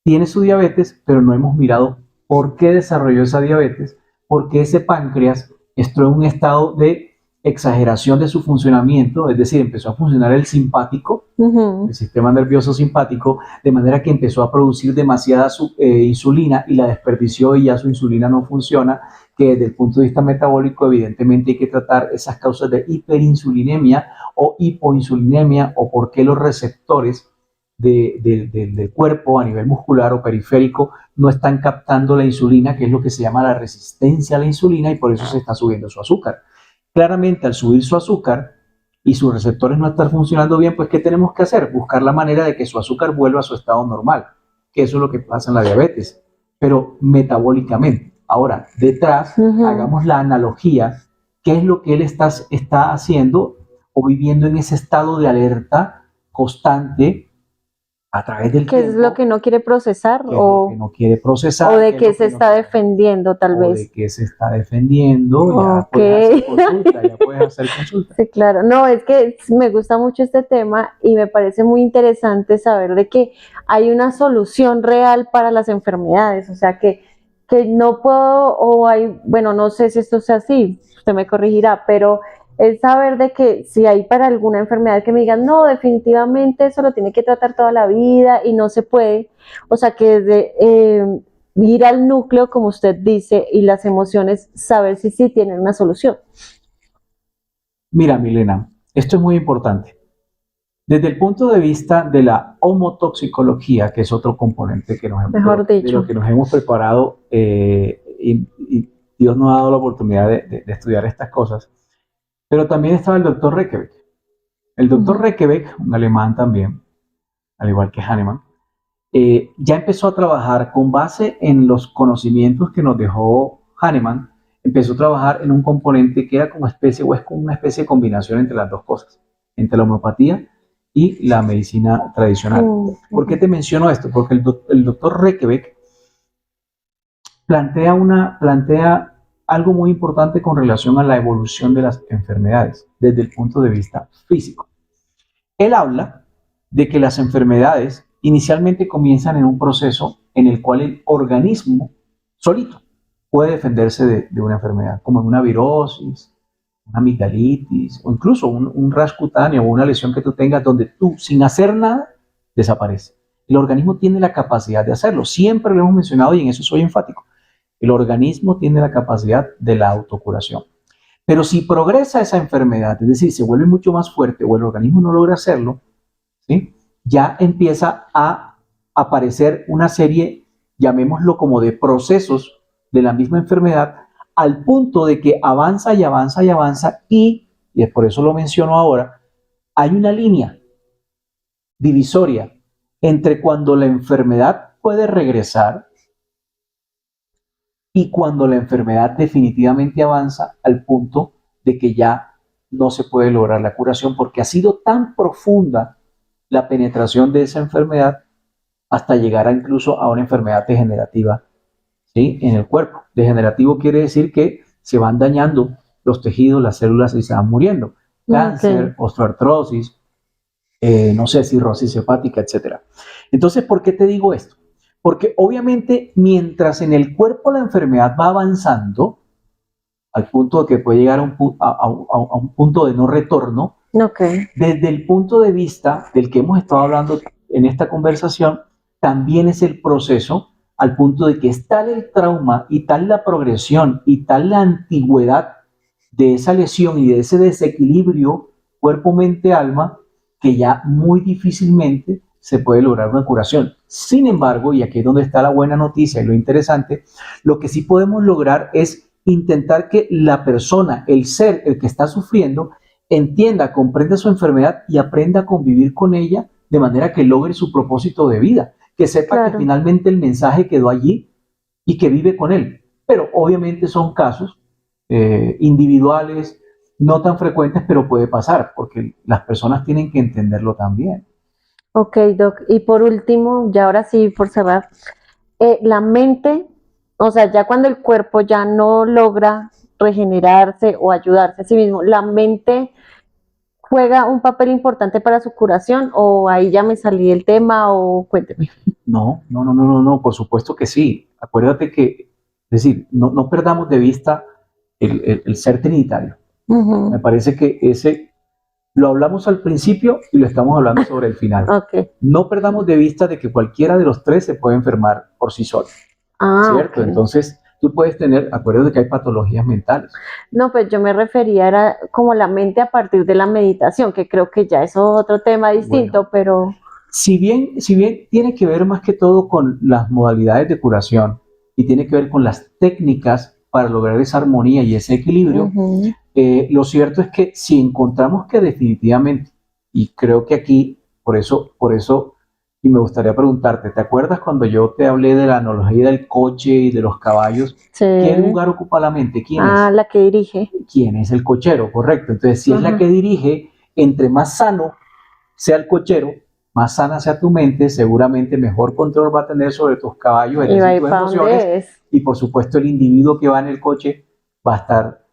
S1: tiene su diabetes pero no hemos mirado por qué desarrolló esa diabetes? ¿Por qué ese páncreas entró en un estado de exageración de su funcionamiento? Es decir, empezó a funcionar el simpático,
S3: Ujú.
S1: el sistema nervioso simpático, de manera que empezó a producir demasiada insulina y la desperdició y ya su insulina no funciona, que desde el punto de vista metabólico evidentemente hay que tratar esas causas de hiperinsulinemia o hipoinsulinemia o por qué los receptores del cuerpo a nivel muscular o periférico no están captando la insulina, que es lo que se llama la resistencia a la insulina y por eso se está subiendo su azúcar. Claramente al subir su azúcar, y sus receptores no están funcionando bien, pues ¿qué tenemos que hacer? Buscar la manera de que su azúcar vuelva a su estado normal, que eso es lo que pasa en la diabetes, pero metabólicamente. Ahora, detrás,
S3: Ujú.
S1: hagamos la analogía, ¿qué es lo que él está haciendo o viviendo en ese estado de alerta constante a través del
S3: ¿Qué es lo
S1: tiempo?
S3: que no quiere procesar
S1: ¿Qué es lo que no quiere
S3: o
S1: procesar?
S3: de
S1: ¿Qué es
S3: qué
S1: lo
S3: se
S1: que no
S3: está
S1: quiere?
S3: defendiendo, tal
S1: O de
S3: vez?
S1: qué se está defendiendo? Ya
S3: Ok.
S1: puedes hacer consulta, ya puedes hacer consulta.
S3: Sí, claro. No, es que me gusta mucho este tema y me parece muy interesante saber de que hay una solución real para las enfermedades. O sea, que no puedo, o hay, bueno, no sé si esto sea así, usted me corregirá, pero es saber de que si hay para alguna enfermedad que me digan, no, definitivamente eso lo tiene que tratar toda la vida y no se puede. O sea, que desde ir al núcleo, como usted dice, y las emociones, saber si sí tienen una solución.
S1: Mira, Milena, esto es muy importante. Desde el punto de vista de la homotoxicología, que es otro componente
S3: Mejor
S1: de lo
S3: dicho.
S1: que nos hemos preparado y Dios nos ha dado la oportunidad de estudiar estas cosas, pero también estaba el doctor Rekebeck. El doctor
S3: Ujú.
S1: Rekebeck, un alemán también, al igual que Hahnemann, ya empezó a trabajar con base en los conocimientos que nos dejó Hahnemann, empezó a trabajar en un componente que era como especie, o es como una especie de combinación entre las dos cosas, entre la homeopatía y la medicina tradicional. ¿Por qué te menciono esto? Porque el doctor Reykjavik plantea algo muy importante con relación a la evolución de las enfermedades desde el punto de vista físico. Él habla de que las enfermedades inicialmente comienzan en un proceso en el cual el organismo solito puede defenderse de una enfermedad, como en una virosis, una amigdalitis o incluso un rash cutáneo o una lesión que tú tengas donde tú, sin hacer nada, desaparece. El organismo tiene la capacidad de hacerlo. Siempre lo hemos mencionado y en eso soy enfático. El organismo tiene la capacidad de la autocuración. Pero si progresa esa enfermedad, es decir, se vuelve mucho más fuerte o el organismo no logra hacerlo, ¿sí?, ya empieza a aparecer una serie, llamémoslo como de procesos de la misma enfermedad, al punto de que avanza y avanza y avanza y es por eso lo menciono ahora, hay una línea divisoria entre cuando la enfermedad puede regresar y cuando la enfermedad definitivamente avanza al punto de que ya no se puede lograr la curación porque ha sido tan profunda la penetración de esa enfermedad hasta llegar incluso a una enfermedad degenerativa, ¿sí?, en el cuerpo. Degenerativo quiere decir que se van dañando los tejidos, las células y se van muriendo. Cáncer, osteoartrosis, no sé, cirrosis hepática, etc. Entonces, ¿por qué te digo esto? Porque obviamente mientras en el cuerpo la enfermedad va avanzando, al punto de que puede llegar a un punto de no retorno, desde el punto de vista del que hemos estado hablando en esta conversación, también es el proceso al punto de que es tal el trauma y tal la progresión y tal la antigüedad de esa lesión y de ese desequilibrio cuerpo-mente-alma que ya muy difícilmente se puede lograr una curación. Sin embargo, y aquí es donde está la buena noticia y lo interesante, lo que sí podemos lograr es intentar que la persona, el ser, el que está sufriendo, entienda, comprenda su enfermedad y aprenda a convivir con ella de manera que logre su propósito de vida, que sepa que finalmente el mensaje quedó allí y que vive con él. Pero obviamente son casos individuales, no tan frecuentes, pero puede pasar, porque las personas tienen que entenderlo también.
S3: Ok, Doc. Y por último, ya ahora sí, por cerrar, la mente, o sea, ya cuando el cuerpo ya no logra regenerarse o ayudarse a sí mismo, ¿la mente juega un papel importante para su curación o ahí ya me salí del tema o cuénteme?
S1: No, por supuesto que sí. Acuérdate que, es decir, no perdamos de vista el ser trinitario. Me parece que ese lo hablamos al principio y lo estamos hablando sobre el final. No perdamos de vista de que cualquiera de los tres se puede enfermar por sí solo, ¿cierto? Entonces, tú puedes tener, acuérdate que hay patologías mentales.
S3: No, pues yo me refería era como la mente a partir de la meditación, que creo que ya es otro tema distinto, bueno, pero...
S1: Si bien tiene que ver más que todo con las modalidades de curación y tiene que ver con las técnicas para lograr esa armonía y ese equilibrio, lo cierto es que si encontramos que definitivamente, y creo que aquí, por eso, y me gustaría preguntarte, ¿te acuerdas cuando yo te hablé de la analogía del coche y de los caballos? Sí. ¿Qué lugar ocupa la mente? ¿Quién es?
S3: La que dirige.
S1: ¿Quién es el cochero? Correcto. Entonces, si es la que dirige, entre más sano sea el cochero, más sana sea tu mente, seguramente mejor control va a tener sobre tus caballos, es decir, tus emociones, y por supuesto el individuo que va en el coche va a estar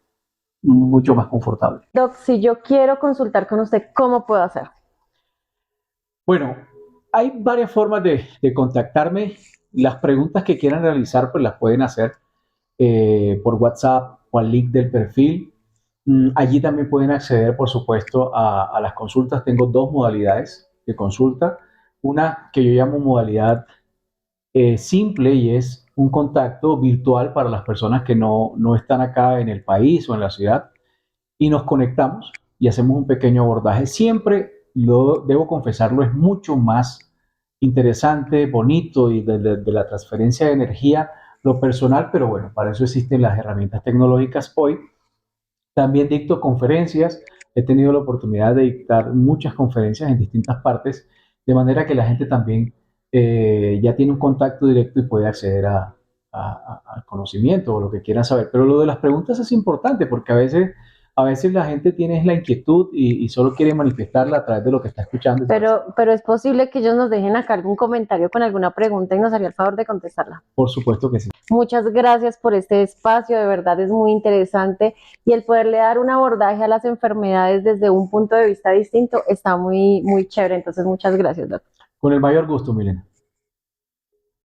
S1: mucho más confortable.
S3: Doc, si yo quiero consultar con usted, ¿cómo puedo hacer?
S1: Bueno, hay varias formas de contactarme. Las preguntas que quieran realizar, pues las pueden hacer por WhatsApp o al link del perfil. Allí también pueden acceder, por supuesto, a las consultas. Tengo dos modalidades de consulta. Una que yo llamo modalidad simple y es un contacto virtual para las personas que no están acá en el país o en la ciudad y nos conectamos y hacemos un pequeño abordaje. Siempre, debo confesarlo, es mucho más interesante, bonito y de la transferencia de energía, lo personal, pero bueno, para eso existen las herramientas tecnológicas hoy. También dicto conferencias, he tenido la oportunidad de dictar muchas conferencias en distintas partes, de manera que la gente también ya tiene un contacto directo y puede acceder a al conocimiento o lo que quieran saber. Pero lo de las preguntas es importante porque a veces la gente tiene la inquietud y solo quiere manifestarla a través de lo que está escuchando.
S3: Pero es posible que ellos nos dejen acá algún comentario con alguna pregunta y nos haría el favor de contestarla.
S1: Por supuesto que sí.
S3: Muchas gracias por este espacio, de verdad es muy interesante y el poderle dar un abordaje a las enfermedades desde un punto de vista distinto está muy, muy chévere. Entonces, muchas gracias, doctor.
S1: Con el mayor gusto, Milena.